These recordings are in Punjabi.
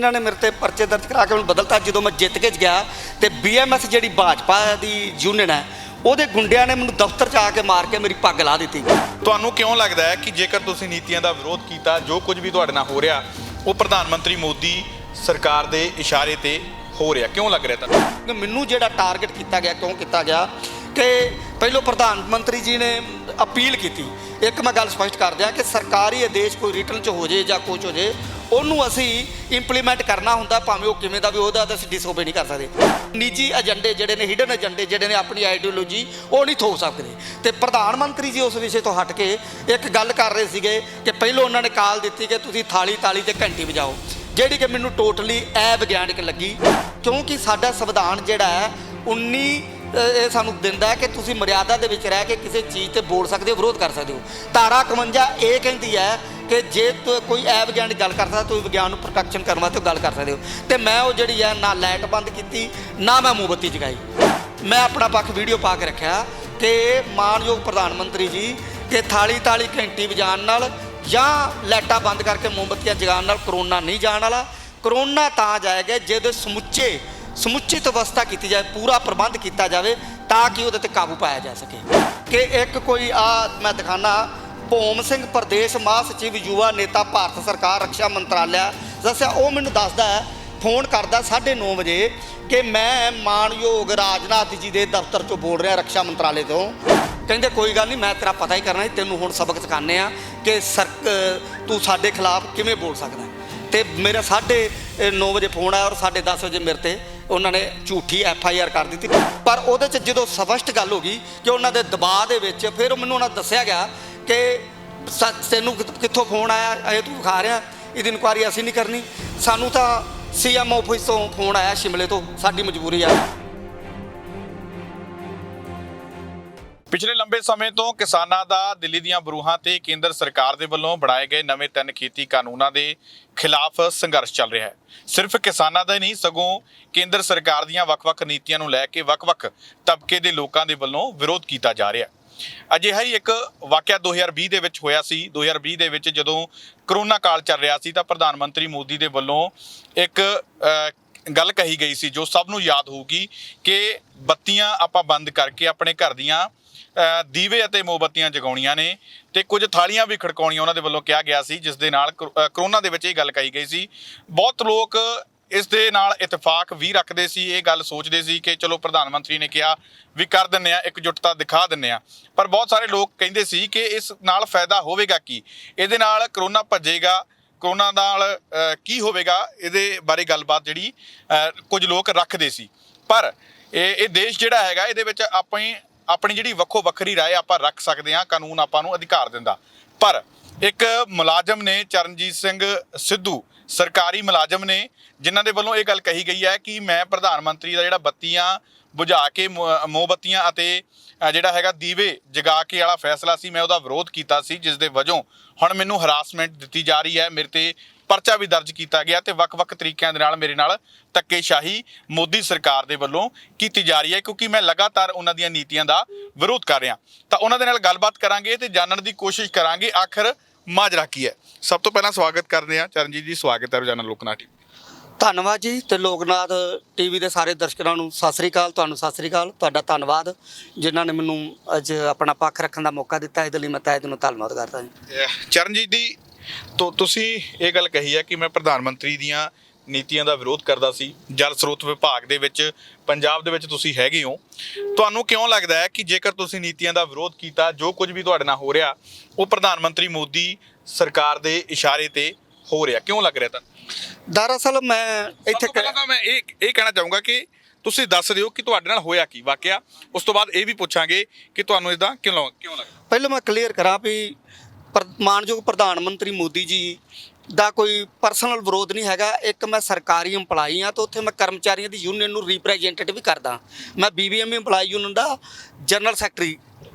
इन्होंने मेरे ते परचे दर्ज करा के बदलता। जो मैं जित के गया तो BMS जी भाजपा की यूनियन है ਉਹਦੇ ਗੁੰਡਿਆਂ ਨੇ ਮੈਨੂੰ ਦਫ਼ਤਰ 'ਚ ਆ ਕੇ ਮਾਰ ਕੇ ਮੇਰੀ ਪੱਗ ਲਾ ਦਿੱਤੀ। ਤੁਹਾਨੂੰ ਕਿਉਂ ਲੱਗਦਾ ਹੈ ਕਿ ਜੇਕਰ ਤੁਸੀਂ ਨੀਤੀਆਂ ਦਾ ਵਿਰੋਧ ਕੀਤਾ, ਜੋ ਕੁਝ ਵੀ ਤੁਹਾਡੇ ਨਾਲ ਹੋ ਰਿਹਾ ਉਹ ਪ੍ਰਧਾਨ ਮੰਤਰੀ ਮੋਦੀ ਸਰਕਾਰ ਦੇ ਇਸ਼ਾਰੇ ਤੇ ਹੋ ਰਿਹਾ, ਕਿਉਂ ਲੱਗ ਰਿਹਾ ਤੁਹਾਨੂੰ? ਮੈਨੂੰ ਜਿਹੜਾ ਟਾਰਗੇਟ ਕੀਤਾ ਗਿਆ, ਕਿਉਂ ਕੀਤਾ ਗਿਆ ਕਿ ਪਹਿਲੋਂ ਪ੍ਰਧਾਨ ਮੰਤਰੀ ਜੀ ਨੇ ਅਪੀਲ ਕੀਤੀ। ਇੱਕ ਮੈਂ ਗੱਲ ਸਪਸ਼ਟ ਕਰ ਦਿਆਂ ਕਿ ਸਰਕਾਰੀ ਆਦੇਸ਼ ਕੋਈ ਰਿਟਨ 'ਚ ਹੋ ਜੇ ਜਾਂ ਕੁਝ ਹੋ ਜੇ, ਉਹਨੂੰ ਅਸੀਂ ਇੰਪਲੀਮੈਂਟ ਕਰਨਾ ਹੁੰਦਾ, ਭਾਵੇਂ ਉਹ ਕਿਵੇਂ ਦਾ ਵੀ ਉਹਦਾ ਤਾਂ ਅਸੀਂ ਡਿਸਓਬੇ ਨਹੀਂ ਕਰ ਸਕਦੇ। ਨਿੱਜੀ ਏਜੰਡੇ ਜਿਹੜੇ ਨੇ, ਹਿਡਨ ਏਜੰਡੇ ਜਿਹੜੇ ਨੇ, ਆਪਣੀ ਆਈਡੀਓਲੋਜੀ ਉਹ ਨਹੀਂ ਥੋਪ ਸਕਦੇ। ਤੇ ਪ੍ਰਧਾਨ ਮੰਤਰੀ ਜੀ ਉਸ ਵਿਸ਼ੇ ਤੋਂ ਹਟ ਕੇ ਇੱਕ ਗੱਲ ਕਰ ਰਹੇ ਸੀਗੇ ਕਿ ਪਹਿਲੋਂ ਉਹਨਾਂ ਨੇ ਕਾਲ ਦਿੱਤੀ ਕਿ ਤੁਸੀਂ ਥਾਲੀ ਤੇ ਘੰਟੀ ਵਜਾਓ, ਜਿਹੜੀ ਕਿ ਮੈਨੂੰ ਟੋਟਲੀ ਅਵਿਗਿਆਨਕ ਲੱਗੀ। ਕਿਉਂਕਿ ਸਾਡਾ ਸੰਵਿਧਾਨ ਜਿਹੜਾ ਹੈ 19 ਇਹ ਸਾਨੂੰ ਦਿੰਦਾ ਹੈ ਕਿ ਤੁਸੀਂ ਮਰਿਆਦਾ ਦੇ ਵਿੱਚ ਰਹਿ ਕੇ ਕਿਸੇ ਚੀਜ਼ ਤੇ ਬੋਲ ਸਕਦੇ ਹੋ, ਵਿਰੋਧ ਕਰ ਸਕਦੇ ਹੋ। ਧਾਰਾ 51 ਇਹ ਕਹਿੰਦੀ ਹੈ ਕਿ ਜੇ ਕੋਈ ਅਵਿਗਿਆਨਕ ਗੱਲ ਕਰਦਾ ਤੁਸੀਂ ਵਿਗਿਆਨ ਨੂੰ ਪ੍ਰੋਟੈਕਸ਼ਨ ਕਰਨ ਵਾਸਤੇ ਗੱਲ ਕਰ ਸਕਦੇ ਹੋ। ਤੇ ਮੈਂ ਉਹ ਜਿਹੜੀ ਹੈ ਨਾ ਲਾਈਟ ਬੰਦ ਕੀਤੀ, ਨਾ ਮੈਂ ਮੋਮਬੱਤੀ ਜਗਾਈ। ਮੈਂ ਆਪਣਾ ਪੱਖ ਵੀਡੀਓ ਪਾ ਕੇ ਰੱਖਿਆ ਕਿ ਮਾਨਯੋਗ ਪ੍ਰਧਾਨ ਮੰਤਰੀ ਜੀ ਕਿ ਥਾਲੀ ਘੰਟੀ ਵਜਾਉਣ ਨਾਲ ਜਾਂ ਲਾਈਟਾਂ ਬੰਦ ਕਰਕੇ ਮੋਮਬੱਤੀਆਂ ਜਗਾਉਣ ਨਾਲ ਕਰੋਨਾ ਨਹੀਂ ਜਾਣ ਵਾਲਾ। ਕਰੋਨਾ ਤਾਂ ਜਾਏਗਾ ਜਿਹਦੇ ਸਮੁੱਚਿਤ ਅਵਸਥਾ ਕੀਤੀ ਜਾਏ, ਪੂਰਾ ਪ੍ਰਬੰਧ ਕੀਤਾ ਜਾਵੇ ਤਾਂ ਕਿ ਉਹਦੇ 'ਤੇ ਕਾਬੂ ਪਾਇਆ ਜਾ ਸਕੇ। ਕਿ ਇੱਕ ਕੋਈ ਮੈਂ ਦਿਖਾਣਾ, ਭੋਮ ਸਿੰਘ ਪ੍ਰਦੇਸ਼ ਮਹਾਸਚਿਵ ਯੁਵਾ ਨੇਤਾ ਭਾਰਤ ਸਰਕਾਰ ਰੱਖਿਆ ਮੰਤਰਾਲਿਆ ਦੱਸਿਆ। ਉਹ ਮੈਨੂੰ ਦੱਸਦਾ ਹੈ, ਫੋਨ ਕਰਦਾ 9:30 ਵਜੇ ਕਿ ਮੈਂ ਮਾਨਯੋਗ ਰਾਜਨਾਥ ਜੀ ਦੇ ਦਫ਼ਤਰ 'ਚੋਂ ਬੋਲ ਰਿਹਾ, ਰੱਖਿਆ ਮੰਤਰਾਲੇ ਤੋਂ। ਕਹਿੰਦੇ ਕੋਈ ਗੱਲ ਨਹੀਂ, ਮੈਂ ਤੇਰਾ ਪਤਾ ਹੀ ਕਰਨਾ, ਤੈਨੂੰ ਹੁਣ ਸਬਕ ਸਿਖਾਉਂਦੇ ਆ ਕਿ ਤੂੰ ਸਾਡੇ ਖਿਲਾਫ ਕਿਵੇਂ ਬੋਲ ਸਕਦਾ। ਤੇ ਮੇਰਾ 9:30 ਵਜੇ ਫੋਨ ਆਇਆ ਔਰ 10:30 ਵਜੇ ਮੇਰੇ ਤੇ ਉਹਨਾਂ ਨੇ ਝੂਠੀ FIR ਕਰ ਦਿੱਤੀ। ਪਰ ਉਹਦੇ 'ਚ ਜਦੋਂ ਸਪਸ਼ਟ ਗੱਲ ਹੋ ਗਈ ਕਿ ਉਹਨਾਂ ਦੇ ਦਬਾਅ ਦੇ ਵਿੱਚ ਫਿਰ ਮੈਨੂੰ ਉਹਨਾਂ ਦੱਸਿਆ ਗਿਆ ਕਿ ਤੈਨੂੰ ਕਿੱਥੋਂ ਫੋਨ ਆਇਆ, ਇਹ ਤੂੰ ਵਿਖਾ ਰਿਹਾ, ਇਹਦੀ ਇਨਕੁਆਇਰੀ ਅਸੀਂ ਨਹੀਂ ਕਰਨੀ, ਸਾਨੂੰ ਤਾਂ CM ਆਫਿਸ ਤੋਂ ਫੋਨ ਆਇਆ ਸ਼ਿਮਲੇ ਤੋਂ, ਸਾਡੀ ਮਜਬੂਰੀ ਆ। ਪਿਛਲੇ ਲੰਬੇ ਸਮੇਂ ਤੋਂ ਕਿਸਾਨਾਂ ਦਾ ਦਿੱਲੀ ਦੀਆਂ ਬਰੂਹਾਂ ਤੇ ਕੇਂਦਰ ਸਰਕਾਰ ਦੇ ਵੱਲੋਂ ਬਣਾਏ ਗਏ ਨਵੇਂ 3 ਖੇਤੀ ਕਾਨੂੰਨਾਂ ਦੇ ਖਿਲਾਫ ਸੰਘਰਸ਼ ਚੱਲ ਰਿਹਾ ਹੈ। ਸਿਰਫ ਕਿਸਾਨਾਂ ਦਾ ਹੀ ਨਹੀਂ, ਸਗੋਂ ਕੇਂਦਰ ਸਰਕਾਰ ਦੀਆਂ ਵੱਖ-ਵੱਖ ਨੀਤੀਆਂ ਨੂੰ ਲੈ ਕੇ ਵੱਖ-ਵੱਖ ਤਬਕੇ ਦੇ ਲੋਕਾਂ ਦੇ ਵੱਲੋਂ ਵਿਰੋਧ ਕੀਤਾ ਜਾ ਰਿਹਾ ਹੈ। ਅਜਿਹਾ ਹੀ ਇੱਕ ਵਾਕਿਆ 2020 ਦੇ ਵਿੱਚ ਹੋਇਆ ਸੀ। 2020 ਦੇ ਵਿੱਚ ਜਦੋਂ ਕਰੋਨਾ ਕਾਲ ਚੱਲ ਰਿਹਾ ਸੀ ਤਾਂ ਪ੍ਰਧਾਨ ਮੰਤਰੀ ਮੋਦੀ ਦੇ ਵੱਲੋਂ ਇੱਕ ਗੱਲ ਕਹੀ ਗਈ ਸੀ ਜੋ ਸਭ ਨੂੰ ਯਾਦ ਹੋਊਗੀ ਕਿ ਬੱਤੀਆਂ ਆਪਾਂ ਬੰਦ ਕਰਕੇ ਆਪਣੇ ਘਰ ਦੀਆਂ ਦੀਵੇ ਅਤੇ ਮੋਮਬੱਤੀਆਂ ਜਗਾਉਣੀਆਂ ਨੇ ਤੇ ਕੁਝ ਥਾਲੀਆਂ ਵੀ ਖੜਕਾਉਣੀਆਂ ਉਹਨਾਂ ਦੇ ਵੱਲੋਂ ਕਿਹਾ ਗਿਆ ਸੀ, ਜਿਸ ਦੇ ਨਾਲ ਕਰੋਨਾ ਦੇ ਵਿੱਚ ਇਹ ਗੱਲ ਕਹੀ ਗਈ ਸੀ। ਬਹੁਤ ਲੋਕ ਇਸ ਦੇ ਨਾਲ ਇਤਫਾਕ ਵੀ ਰੱਖਦੇ ਸੀ, ਇਹ ਗੱਲ ਸੋਚਦੇ ਸੀ ਕਿ ਚਲੋ ਪ੍ਰਧਾਨ ਮੰਤਰੀ ਨੇ ਕਿਹਾ ਵੀ ਕਰ ਦਿੰਦੇ ਆ, ਇਕਜੁੱਟਤਾ ਦਿਖਾ ਦਿੰਦੇ ਆ। ਪਰ ਬਹੁਤ ਸਾਰੇ ਲੋਕ ਕਹਿੰਦੇ ਸੀ ਕਿ ਇਸ ਨਾਲ ਫਾਇਦਾ ਹੋਵੇਗਾ ਕੀ, ਇਹਦੇ ਨਾਲ ਕਰੋਨਾ ਭੱਜੇਗਾ, ਕਰੋਨਾ ਨਾਲ ਕੀ ਹੋਵੇਗਾ, ਇਹਦੇ ਬਾਰੇ ਗੱਲਬਾਤ ਜਿਹੜੀ ਕੁਝ ਲੋਕ ਰੱਖਦੇ ਸੀ। ਪਰ ਇਹ ਦੇਸ਼ ਜਿਹੜਾ ਹੈਗਾ ਇਹਦੇ ਵਿੱਚ ਆਪਣੀ ਜਿਹੜੀ ਵੱਖੋ ਵੱਖਰੀ ਰਾਏ ਆਪਾਂ ਰੱਖ ਸਕਦੇ ਹਾਂ, ਕਾਨੂੰਨ ਆਪਾਂ ਨੂੰ ਅਧਿਕਾਰ ਦਿੰਦਾ। ਪਰ ਇੱਕ ਮੁਲਾਜ਼ਮ ਨੇ, ਚਰਨਜੀਤ ਸਿੰਘ ਸਿੱਧੂ, ਸਰਕਾਰੀ ਮੁਲਾਜ਼ਮ ਨੇ, ਜਿਨ੍ਹਾਂ ਦੇ ਵੱਲੋਂ ਇਹ ਗੱਲ ਕਹੀ ਗਈ ਹੈ ਕਿ ਮੈਂ ਪ੍ਰਧਾਨ ਮੰਤਰੀ ਦਾ ਜਿਹੜਾ ਬੱਤੀਆਂ ਬੁਝਾ ਕੇ ਮੋਮਬੱਤੀਆਂ ਅਤੇ ਜਿਹੜਾ ਹੈਗਾ ਦੀਵੇ ਜਗਾ ਕੇ ਵਾਲਾ ਫੈਸਲਾ ਸੀ, ਮੈਂ ਉਹਦਾ ਵਿਰੋਧ ਕੀਤਾ ਸੀ, ਜਿਸ ਦੇ ਵਜੋਂ ਹੁਣ ਮੈਨੂੰ ਹਰਾਸਮੈਂਟ ਦਿੱਤੀ ਜਾ ਰਹੀ ਹੈ, ਮੇਰੇ ਤੇ ਪਰਚਾ ਵੀ ਦਰਜ ਕੀਤਾ ਗਿਆ ਤੇ ਵੱਖ-ਵੱਖ ਤਰੀਕਿਆਂ ਦੇ ਨਾਲ ਮੇਰੇ ਨਾਲ ਧੱਕੇਸ਼ਾਹੀ ਮੋਦੀ ਸਰਕਾਰ ਦੇ ਵੱਲੋਂ ਕੀਤੀ ਜਾ ਰਹੀ ਹੈ, ਕਿਉਂਕਿ ਮੈਂ ਲਗਾਤਾਰ ਉਹਨਾਂ ਦੀਆਂ ਨੀਤੀਆਂ ਦਾ ਵਿਰੋਧ ਕਰ ਰਿਹਾ। ਤਾਂ ਉਹਨਾਂ ਦੇ ਨਾਲ ਗੱਲਬਾਤ ਕਰਾਂਗੇ ਤੇ ਜਾਣਨ ਦੀ ਕੋਸ਼ਿਸ਼ ਕਰਾਂਗੇ ਆਖਰ ਮਾਜਰਾ ਕੀ ਹੈ। ਸਭ ਤੋਂ ਪਹਿਲਾਂ ਸਵਾਗਤ ਕਰਦੇ ਹਾਂ ਚਰਨਜੀਤ ਜੀ, ਸਵਾਗਤ ਹੈ ਰੋਜ਼ਾਨਾ ਲੋਕਨਾਥ ਟੀਵੀ। ਧੰਨਵਾਦ ਜੀ। ਤੇ ਲੋਕਨਾਥ TV ਦੇ ਸਾਰੇ ਦਰਸ਼ਕਾਂ ਨੂੰ ਸਤਿ ਸ੍ਰੀ ਅਕਾਲ। ਤੁਹਾਨੂੰ ਸਤਿ ਸ੍ਰੀ ਅਕਾਲ। ਤੁਹਾਡਾ ਧੰਨਵਾਦ ਜਿਨ੍ਹਾਂ ਨੇ ਮੈਨੂੰ ਅੱਜ ਆਪਣਾ ਪੱਖ ਰੱਖਣ ਦਾ ਮੌਕਾ ਦਿੱਤਾ, ਇਹਦੇ ਲਈ ਮੈਂ ਤਹਿ ਦਿਲੋਂ ਧੰਨਵਾਦ ਕਰਦਾ ਜੀ। ਚਰਨਜੀਤ ਜੀ, ਤੁਸੀਂ ਇਹ ਗੱਲ ਕਹੀ ਹੈ ਕਿ ਮੈਂ ਪ੍ਰਧਾਨ ਮੰਤਰੀ ਦੀਆਂ ਨੀਤੀਆਂ ਦਾ ਵਿਰੋਧ ਕਰਦਾ ਸੀ। ਜਲ ਸਰੋਤ ਵਿਭਾਗ ਦੇ ਵਿੱਚ ਪੰਜਾਬ ਦੇ ਵਿੱਚ ਤੁਸੀਂ ਹੈਗੇ ਹੋ, ਤੁਹਾਨੂੰ ਕਿਉਂ ਲੱਗਦਾ ਹੈ ਕਿ ਜੇਕਰ ਤੁਸੀਂ ਨੀਤੀਆਂ ਦਾ ਵਿਰੋਧ ਕੀਤਾ, ਜੋ ਕੁਝ ਵੀ ਤੁਹਾਡੇ ਨਾਲ ਹੋ ਰਿਹਾ ਉਹ ਪ੍ਰਧਾਨ ਮੰਤਰੀ ਮੋਦੀ ਸਰਕਾਰ ਦੇ ਇਸ਼ਾਰੇ ਤੇ ਹੋ ਰਿਹਾ, ਕਿਉਂ ਲੱਗ ਰਿਹਾ ਤੁਹਾਨੂੰ? ਦਰਅਸਲ ਮੈਂ ਇੱਥੇ ਪਹਿਲਾਂ ਤਾਂ ਮੈਂ ਇਹ ਕਹਿਣਾ ਚਾਹੂੰਗਾ ਕਿ ਤੁਸੀਂ ਦੱਸ ਦਿਓ ਕਿ ਤੁਹਾਡੇ ਨਾਲ ਹੋਇਆ ਕੀ ਵਾਕਿਆ, ਉਸ ਤੋਂ ਬਾਅਦ ਇਹ ਵੀ ਪੁੱਛਾਂਗੇ ਕਿ ਤੁਹਾਨੂੰ ਇਦਾਂ ਕਿਉਂ ਲੱਗਦਾ। ਪਹਿਲਾਂ ਮੈਂ ਕਲੀਅਰ ਕਰਾਂ ਵੀ ਮਾਨਯੋਗ ਪ੍ਰਧਾਨ ਮੰਤਰੀ ਮੋਦੀ ਜੀ ਦਾ ਕੋਈ ਪਰਸਨਲ ਵਿਰੋਧ ਨਹੀਂ ਹੈਗਾ। ਇੱਕ ਮੈਂ ਸਰਕਾਰੀ ਇੰਪਲਾਈ ਹਾਂ ਤੇ ਉੱਥੇ ਮੈਂ ਕਰਮਚਾਰੀਆਂ ਦੀ ਯੂਨੀਅਨ ਨੂੰ ਰਿਪਰੈਜ਼ੈਂਟੇਟਿਵ ਵੀ ਕਰਦਾ। ਮੈਂ BBM ਇੰਪਲਾਈ ਯੂਨੀਅਨ ਦਾ ਜਨਰਲ ਸੈਕਟਰੀ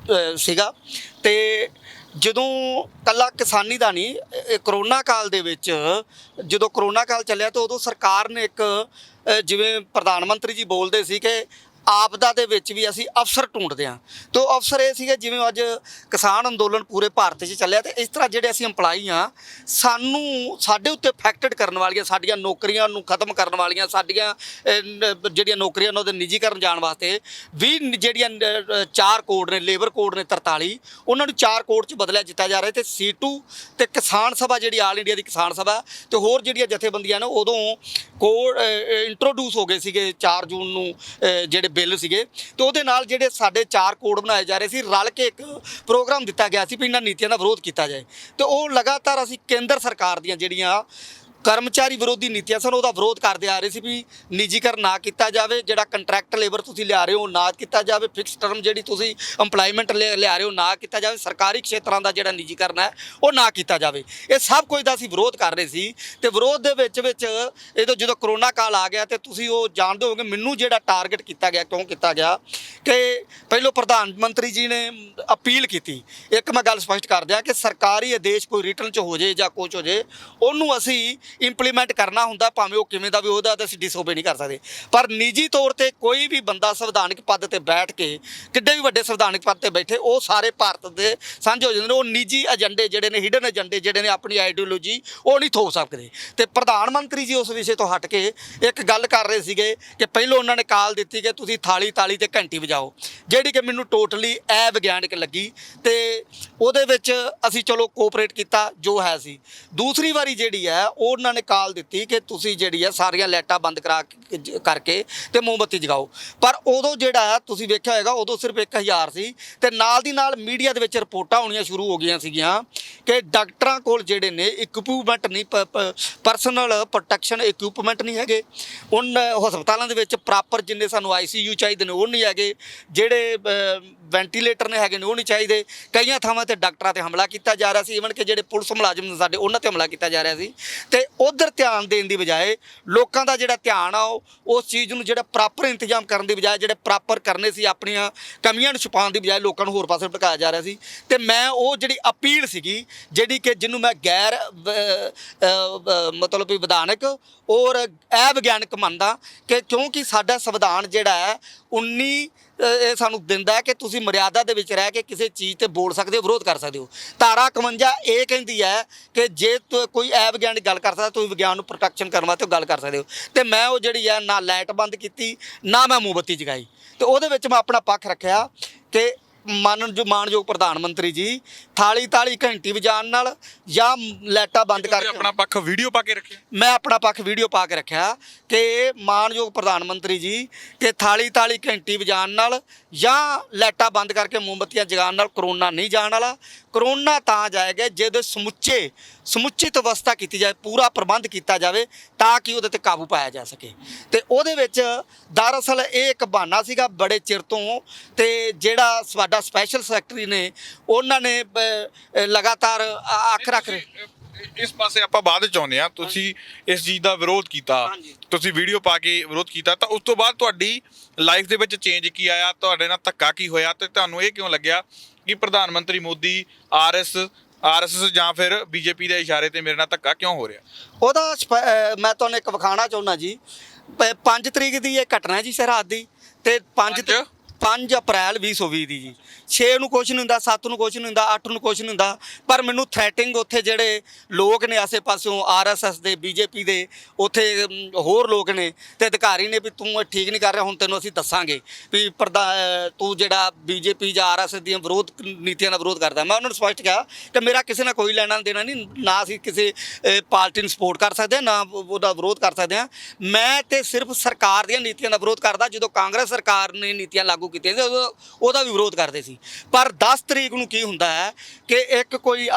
ਸੀਗਾ। ਤੇ ਜਦੋਂ ਕੱਲਾ ਕਿਸਾਨੀ ਦਾ ਨਹੀਂ, ਕਰੋਨਾ ਕਾਲ ਦੇ ਵਿੱਚ ਜਦੋਂ ਕਰੋਨਾ ਕਾਲ ਚੱਲਿਆ ਤਾਂ ਉਦੋਂ ਸਰਕਾਰ ਨੇ ਇੱਕ, ਜਿਵੇਂ ਪ੍ਰਧਾਨ ਮੰਤਰੀ ਜੀ ਬੋਲਦੇ ਸੀ ਕਿ ਆਪਦਾ ਦੇ ਵਿੱਚ ਵੀ ਅਸੀਂ ਅਫਸਰ ਢੂੰਡਦੇ ਹਾਂ। ਤੇ ਉਹ ਅਫਸਰ ਇਹ ਸੀਗੇ ਜਿਵੇਂ ਅੱਜ ਕਿਸਾਨ ਅੰਦੋਲਨ ਪੂਰੇ ਭਾਰਤ 'ਚ ਚੱਲਿਆ, ਤੇ ਇਸ ਤਰ੍ਹਾਂ ਜਿਹੜੇ ਅਸੀਂ ਇੰਪਲਾਈ ਹਾਂ, ਸਾਨੂੰ ਸਾਡੇ ਉੱਤੇ ਇਫੈਕਟਡ ਕਰਨ ਵਾਲੀਆਂ, ਸਾਡੀਆਂ ਨੌਕਰੀਆਂ ਨੂੰ ਖਤਮ ਕਰਨ ਵਾਲੀਆਂ, ਸਾਡੀਆਂ ਜਿਹੜੀਆਂ ਨੌਕਰੀਆਂ ਉਹਨਾਂ ਦੇ ਨਿੱਜੀਕਰਨ ਜਾਣ ਵਾਸਤੇ ਵੀ ਜਿਹੜੀਆਂ 4 ਕੋਡ ਨੇ, ਲੇਬਰ ਕੋਡ ਨੇ 43, ਉਹਨਾਂ ਨੂੰ 4 ਕੋਡ 'ਚ ਬਦਲਿਆ ਦਿੱਤਾ ਜਾ ਰਿਹਾ। ਤੇ C2 ਤੇ ਕਿਸਾਨ ਸਭਾ ਜਿਹੜੀ ਆਲ ਇੰਡੀਆ ਦੀ ਕਿਸਾਨ ਸਭਾ ਤੇ ਹੋਰ ਜਿਹੜੀਆਂ ਜਥੇਬੰਦੀਆਂ ਨੇ ਉਦੋਂ ਕੋਡ ਇੰਟਰੋਡਿਊਸ ਹੋ ਗਏ ਸੀਗੇ 4 ਜੂਨ ਨੂੰ ਜਿਹੜੇ ਬਿੱਲ ਸੀਗੇ, ਤੇ ਉਹਦੇ ਨਾਲ ਜਿਹੜੇ ਸਾਡੇ 4 ਕੋਡ ਬਣਾਏ ਜਾ ਰਹੇ ਸੀ, ਰਲ ਕੇ ਇੱਕ ਪ੍ਰੋਗਰਾਮ ਦਿੱਤਾ ਗਿਆ ਸੀ ਵੀ ਇਹਨਾਂ ਨੀਤੀਆਂ ਦਾ ਵਿਰੋਧ ਕੀਤਾ ਜਾਏ। ਤੇ ਉਹ ਲਗਾਤਾਰ ਅਸੀਂ ਕੇਂਦਰ ਸਰਕਾਰ ਦੀਆਂ ਜਿਹੜੀਆਂ ਕਰਮਚਾਰੀ ਵਿਰੋਧੀ ਨੀਤੀਆਂ ਸਨ ਉਹਦਾ ਵਿਰੋਧ ਕਰਦੇ ਆ ਰਹੇ ਸੀ ਵੀ ਨਿੱਜੀਕਰਨ ਨਾ ਕੀਤਾ ਜਾਵੇ, ਜਿਹੜਾ ਕੰਟਰੈਕਟ ਲੇਬਰ ਤੁਸੀਂ ਲਿਆ ਰਹੇ ਹੋ ਨਾ ਕੀਤਾ ਜਾਵੇ, ਫਿਕਸ ਟਰਮ ਜਿਹੜੀ ਤੁਸੀਂ ਇੰਪਲਾਈਮੈਂਟ ਲਿਆ ਰਹੇ ਹੋ ਨਾ ਕੀਤਾ ਜਾਵੇ, ਸਰਕਾਰੀ ਖੇਤਰਾਂ ਦਾ ਜਿਹੜਾ ਨਿੱਜੀਕਰਨ ਹੈ ਉਹ ਨਾ ਕੀਤਾ ਜਾਵੇ। ਇਹ ਸਭ ਕੁਝ ਦਾ ਅਸੀਂ ਵਿਰੋਧ ਕਰ ਰਹੇ ਸੀ। ਤੇ ਵਿਰੋਧ ਦੇ ਵਿੱਚ ਜਦੋਂ ਕਰੋਨਾ ਕਾਲ ਆ ਗਿਆ ਤੇ ਤੁਸੀਂ ਉਹ ਜਾਣਦੇ ਹੋਗੇ ਮੈਨੂੰ ਜਿਹੜਾ ਟਾਰਗੇਟ ਕੀਤਾ ਗਿਆ, ਕਿਉਂ ਕੀਤਾ ਗਿਆ ਕਿ ਪਹਿਲੋਂ ਪ੍ਰਧਾਨ ਮੰਤਰੀ ਜੀ ਨੇ ਅਪੀਲ ਕੀਤੀ। ਇੱਕ ਮੈਂ ਗੱਲ ਸਪਸ਼ਟ ਕਰ ਦਿਆਂ ਕਿ ਸਰਕਾਰੀ ਆਦੇਸ਼ ਕੋਈ ਰਿਟਨ 'ਚ ਹੋ ਜੇ ਜਾਂ ਕੁਛ ਹੋ ਜੇ, ਉਹਨੂੰ ਅਸੀਂ ਇੰਪਲੀਮੈਂਟ ਕਰਨਾ ਹੁੰਦਾ, ਭਾਵੇਂ ਉਹ ਕਿਵੇਂ ਦਾ ਵੀ ਉਹਦਾ ਤਾਂ ਅਸੀਂ ਡਿਸਓਬੇ ਨਹੀਂ ਕਰ ਸਕਦੇ। ਪਰ ਨਿੱਜੀ ਤੌਰ ਤੇ ਕੋਈ ਵੀ ਬੰਦਾ ਸੰਵਿਧਾਨਕ ਪਦ ਤੇ ਬੈਠ ਕੇ, ਕਿੱਡੇ ਵੀ ਵੱਡੇ ਸੰਵਿਧਾਨਕ ਪਦ ਤੇ ਬੈਠੇ, ਉਹ ਸਾਰੇ ਭਾਰਤ ਦੇ ਸਾਂਝੇ ਹੋ ਜਾਂਦੇ ਨੇ। ਉਹ ਨਿੱਜੀ ਏਜੰਡੇ ਜਿਹੜੇ ਨੇ, ਹਿਡਨ ਏਜੰਡੇ ਜਿਹੜੇ ਨੇ, ਆਪਣੀ ਆਈਡੀਓਲੋਜੀ ਉਹ ਨਹੀਂ ਥੋਪ ਸਕਦੇ। ਤੇ ਪ੍ਰਧਾਨ ਮੰਤਰੀ ਜੀ ਉਸ ਵਿਸ਼ੇ ਤੋਂ ਹਟ ਕੇ ਇੱਕ ਗੱਲ ਕਰ ਰਹੇ ਸੀਗੇ ਕਿ ਪਹਿਲੋਂ ਉਹਨਾਂ ਨੇ ਕਾਲ ਦਿੱਤੀ ਕਿ ਤੁਸੀਂ ਥਾਲੀ ਤਾਲੀ ਤੇ ਘੰਟੀ ਵਜਾਓ, ਜਿਹੜੀ ਕਿ ਮੈਨੂੰ ਟੋਟਲੀ ਅਵਿਗਿਆਨਕ ਲੱਗੀ। ਤੇ ਉਹਦੇ ਵਿੱਚ ਅਸੀਂ ਚਲੋ ਕੋਆਪਰੇਟ ਕੀਤਾ ਜੋ ਹੈ ਸੀ। ਦੂਸਰੀ ਵਾਰੀ ਜਿਹੜੀ ਹੈ ਉਹਨਾਂ ਨੇ ਕਾਲ ਦਿੱਤੀ ਕਿ ਤੁਸੀਂ ਜਿਹੜੀ ਹੈ ਸਾਰੀਆਂ ਲਾਈਟਾਂ ਬੰਦ ਕਰਕੇ ਤੇ ਮੋਮਬੱਤੀ ਜਗਾਓ। ਪਰ ਉਦੋਂ ਜਿਹੜਾ ਤੁਸੀਂ ਵੇਖਿਆ ਹੋਏਗਾ ਉਦੋਂ ਸਿਰਫ 1000 ਸੀ। ਤੇ ਨਾਲ ਦੀ ਨਾਲ ਮੀਡੀਆ ਦੇ ਵਿੱਚ ਰਿਪੋਰਟਾਂ ਆਉਣੀਆਂ ਸ਼ੁਰੂ ਹੋ ਗਈਆਂ ਸੀਗੀਆਂ ਕਿ ਡਾਕਟਰਾਂ ਕੋਲ ਜਿਹੜੇ ਨੇ ਇਕਵਿਪਮੈਂਟ ਨਹੀਂ, ਪਰਸਨਲ ਪ੍ਰੋਟੈਕਸ਼ਨ ਇਕਵਿਪਮੈਂਟ ਨਹੀਂ ਹੈਗੇ। ਉਹਨਾਂ ਹਸਪਤਾਲਾਂ ਦੇ ਵਿੱਚ ਪ੍ਰੋਪਰ ਜਿੰਨੇ ਸਾਨੂੰ ICU ਚਾਹੀਦੇ ਨੇ ਉਹ ਨਹੀਂ ਹੈਗੇ, ਜਿਹੜੇ ਵੈਂਟੀਲੇਟਰ ਨੇ ਹੈਗੇ ਨੇ ਉਹ ਨਹੀਂ ਚਾਹੀਦੇ। ਕਈਆਂ ਥਾਵਾਂ ਤੇ ਡਾਕਟਰਾਂ ਤੇ ਹਮਲਾ ਕੀਤਾ ਜਾ ਰਿਹਾ ਸੀ, ਈਵਨ ਕਿ ਜਿਹੜੇ ਪੁਲਿਸ ਮੁਲਾਜ਼ਮ ਨੇ ਸਾਡੇ ਉਹਨਾਂ ਤੇ ਹਮਲਾ ਕੀਤਾ ਜਾ ਰਿਹਾ ਸੀ। ਤੇ ਉਧਰ ਧਿਆਨ ਦੇਣ ਦੀ ਬਜਾਏ ਲੋਕਾਂ ਦਾ ਜਿਹੜਾ ਧਿਆਨ ਆ ਉਹ ਉਸ ਚੀਜ਼ ਨੂੰ ਜਿਹੜਾ ਪ੍ਰੋਪਰ ਇੰਤਜ਼ਾਮ ਕਰਨ ਦੀ ਬਜਾਏ, ਜਿਹੜੇ ਪ੍ਰੋਪਰ ਕਰਨੇ ਸੀ ਆਪਣੀਆਂ ਕਮੀਆਂ ਨੂੰ ਛੁਪਾਉਣ ਦੀ ਬਜਾਏ ਲੋਕਾਂ ਨੂੰ ਹੋਰ ਪਾਸੇ ਭਟਕਾਇਆ ਜਾ ਰਿਹਾ ਸੀ। ਤੇ ਮੈਂ ਉਹ ਜਿਹੜੀ ਅਪੀਲ ਸੀਗੀ ਜਿਹੜੀ ਕਿ ਜਿਹਨੂੰ ਮੈਂ ਗੈਰ ਮਤਲਬ ਵੀ ਵਿਧਾਨਕ ਔਰ ਅਵਿਗਿਆਨਕ ਮੰਨਦਾ ਕਿ ਕਿਉਂਕਿ ਸਾਡਾ ਸੰਵਿਧਾਨ ਜਿਹੜਾ ਹੈ 19 ਇਹ ਸਾਨੂੰ ਦਿੰਦਾ ਹੈ ਕਿ ਤੁਸੀਂ ਮਰਿਆਦਾ ਦੇ ਵਿੱਚ ਰਹਿ ਕੇ ਕਿਸੇ ਚੀਜ਼ ਤੇ ਬੋਲ ਸਕਦੇ ਹੋ, ਵਿਰੋਧ ਕਰ ਸਕਦੇ ਹੋ। ਧਾਰਾ 51 ਇਹ ਕਹਿੰਦੀ ਹੈ ਕਿ ਜੇ ਕੋਈ ਅਵਿਗਿਆਨਕ ਗੱਲ ਕਰ ਸਕਦਾ ਤੁਸੀਂ ਵਿਗਿਆਨ ਨੂੰ ਪ੍ਰੋਟੈਕਸ਼ਨ ਕਰਨ ਵਾਸਤੇ ਗੱਲ ਕਰ ਸਕਦੇ ਹੋ। ਤੇ ਮੈਂ ਉਹ ਜਿਹੜੀ ਹੈ ਨਾ ਲਾਈਟ ਬੰਦ ਕੀਤੀ ਨਾ ਮੈਂ ਮੋਮਬੱਤੀ ਜਗਾਈ। ਤੇ ਉਹਦੇ ਵਿੱਚ ਮੈਂ ਆਪਣਾ ਪੱਖ ਰੱਖਿਆ ਕਿ ਮਾਨਯੋਗ ਪ੍ਰਧਾਨ ਮੰਤਰੀ ਜੀ ਥਾਲੀ ਤਾਲੀ ਘੰਟੀ ਵਜਾਉਣ ਨਾਲ ਜਾਂ ਲਾਈਟਾਂ ਬੰਦ ਕਰਕੇ ਆਪਣਾ ਪੱਖ ਵੀਡੀਓ ਪਾ ਕੇ ਰੱਖਿਆ। ਮੈਂ ਆਪਣਾ ਪੱਖ ਵੀਡੀਓ ਪਾ ਕੇ ਰੱਖਿਆ ਕਿ ਮਾਨਯੋਗ ਪ੍ਰਧਾਨ ਮੰਤਰੀ ਜੀ ਕਿ ਥਾਲੀ ਤਾਲੀ ਘੰਟੀ ਵਜਾਉਣ ਨਾਲ ਜਾਂ ਲਾਈਟਾਂ ਬੰਦ ਕਰਕੇ ਮੋਮਬੱਤੀਆਂ ਜਗਾਉਣ ਨਾਲ ਕਰੋਨਾ ਨਹੀਂ ਜਾਣ ਵਾਲਾ। ਕਰੋਨਾ ਤਾਂ ਜਾਏਗਾ ਜਦੋਂ ਸਮੁੱਚਿਤ ਅਵਸਥਾ ਕੀਤੀ ਜਾਏ, ਪੂਰਾ ਪ੍ਰਬੰਧ ਕੀਤਾ ਜਾਵੇ ਤਾਂ ਕਿ ਉਹਦੇ ਤੇ ਕਾਬੂ ਪਾਇਆ ਜਾ ਸਕੇ। ਤੇ ਉਹਦੇ ਵਿੱਚ ਦਰਅਸਲ ਇਹ ਇੱਕ ਬਹਾਨਾ ਸੀਗਾ ਬੜੇ ਚਿਰ ਤੋਂ। ਤੇ ਜਿਹੜਾ ਸਾਡਾ ਸਪੈਸ਼ਲ ਸੈਕਟਰੀ ਨੇ ਉਹਨਾਂ ਨੇ ਲਗਾਤਾਰ ਅੱਖ ਰੱਖ ਰਹੇ। ਇਸ ਪਾਸੇ ਆਪਾਂ ਬਾਅਦ ਵਿੱਚ ਆਉਂਦੇ ਆ। ਤੁਸੀਂ ਇਸ ਚੀਜ਼ ਦਾ ਵਿਰੋਧ ਕੀਤਾ, ਤੁਸੀਂ ਵੀਡੀਓ ਪਾ ਕੇ ਵਿਰੋਧ ਕੀਤਾ, ਤਾਂ ਉਸ ਤੋਂ ਬਾਅਦ ਤੁਹਾਡੀ ਲਾਈਫ ਦੇ ਵਿੱਚ ਚੇਂਜ ਕੀ ਆਇਆ? ਤੁਹਾਡੇ ਨਾਲ ਧੱਕਾ ਕੀ ਹੋਇਆ ਤੇ ਤੁਹਾਨੂੰ ਇਹ ਕਿਉਂ ਲੱਗਿਆ ਕਿ ਪ੍ਰਧਾਨ ਮੰਤਰੀ ਮੋਦੀ RSS ਜਾਂ ਫਿਰ BJP ਦੇ ਇਸ਼ਾਰੇ ਤੇ ਮੇਰੇ ਨਾਲ ਧੱਕਾ ਕਿਉਂ ਹੋ ਰਿਹਾ? ਉਹਦਾ ਮੈਂ ਤੁਹਾਨੂੰ ਇੱਕ ਵਿਖਾਣਾ ਚਾਹੁੰਦਾ ਜੀ। 5 ਤਰੀਕ ਦੀ ਇਹ ਘਟਨਾ ਜੀ ਸਰਹੱਦ ਦੀ, ਤੇ 5 ਅਪ੍ਰੈਲ 2020 ਦੀ ਜੀ। 6 ਨੂੰ ਕੁਛ ਨਹੀਂ ਹੁੰਦਾ, 7 ਨੂੰ ਕੁਛ ਨਹੀਂ ਹੁੰਦਾ, 8 ਨੂੰ ਕੁਛ ਨਹੀਂ ਹੁੰਦਾ, ਪਰ ਮੈਨੂੰ ਥ੍ਰੈਟਿੰਗ ਉੱਥੇ ਜਿਹੜੇ ਲੋਕ ਨੇ ਆਸੇ ਪਾਸਿਓਂ RSS ਦੇ, BJP ਦੇ, ਉੱਥੇ ਹੋਰ ਲੋਕ ਨੇ ਤੇ ਅਧਿਕਾਰੀ ਨੇ ਵੀ ਤੂੰ ਠੀਕ ਨਹੀਂ ਕਰ ਰਿਹਾ, ਹੁਣ ਤੈਨੂੰ ਅਸੀਂ ਦੱਸਾਂਗੇ ਵੀ ਤੂੰ ਜਿਹੜਾ BJP ਜਾਂ RSS ਦੀਆਂ ਵਿਰੋਧ ਨੀਤੀਆਂ ਦਾ ਵਿਰੋਧ ਕਰਦਾ। ਮੈਂ ਉਹਨਾਂ ਨੂੰ ਸਪਸ਼ਟ ਕਿਹਾ ਕਿ ਮੇਰਾ ਕਿਸੇ ਨਾਲ ਕੋਈ ਲੈਣਾ ਦੇਣਾ ਨਹੀਂ, ਨਾ ਅਸੀਂ ਕਿਸੇ ਪਾਰਟੀ ਨੂੰ ਸਪੋਰਟ ਕਰ ਸਕਦੇ ਹਾਂ ਨਾ ਉਹਦਾ ਵਿਰੋਧ ਕਰ ਸਕਦੇ ਹਾਂ। ਮੈਂ ਤੇ ਸਿਰਫ ਸਰਕਾਰ ਦੀਆਂ ਨੀਤੀਆਂ ਦਾ ਵਿਰੋਧ ਕਰਦਾ। ਜਦੋਂ ਕਾਂਗਰਸ ਸਰਕਾਰ ਨੇ ਨੀਤੀਆਂ ਲਾਗੂ ਕੀਤੀਆਂ ਸੀ ਉਹਦਾ ਵੀ ਵਿਰੋਧ ਕਰਦੇ ਸੀ। ਪਰ 10 ਤਰੀਕ ਨੂੰ ਕੀ ਹੁੰਦਾ ਹੈ ਕਿ ਇੱਕ ਕੋਈ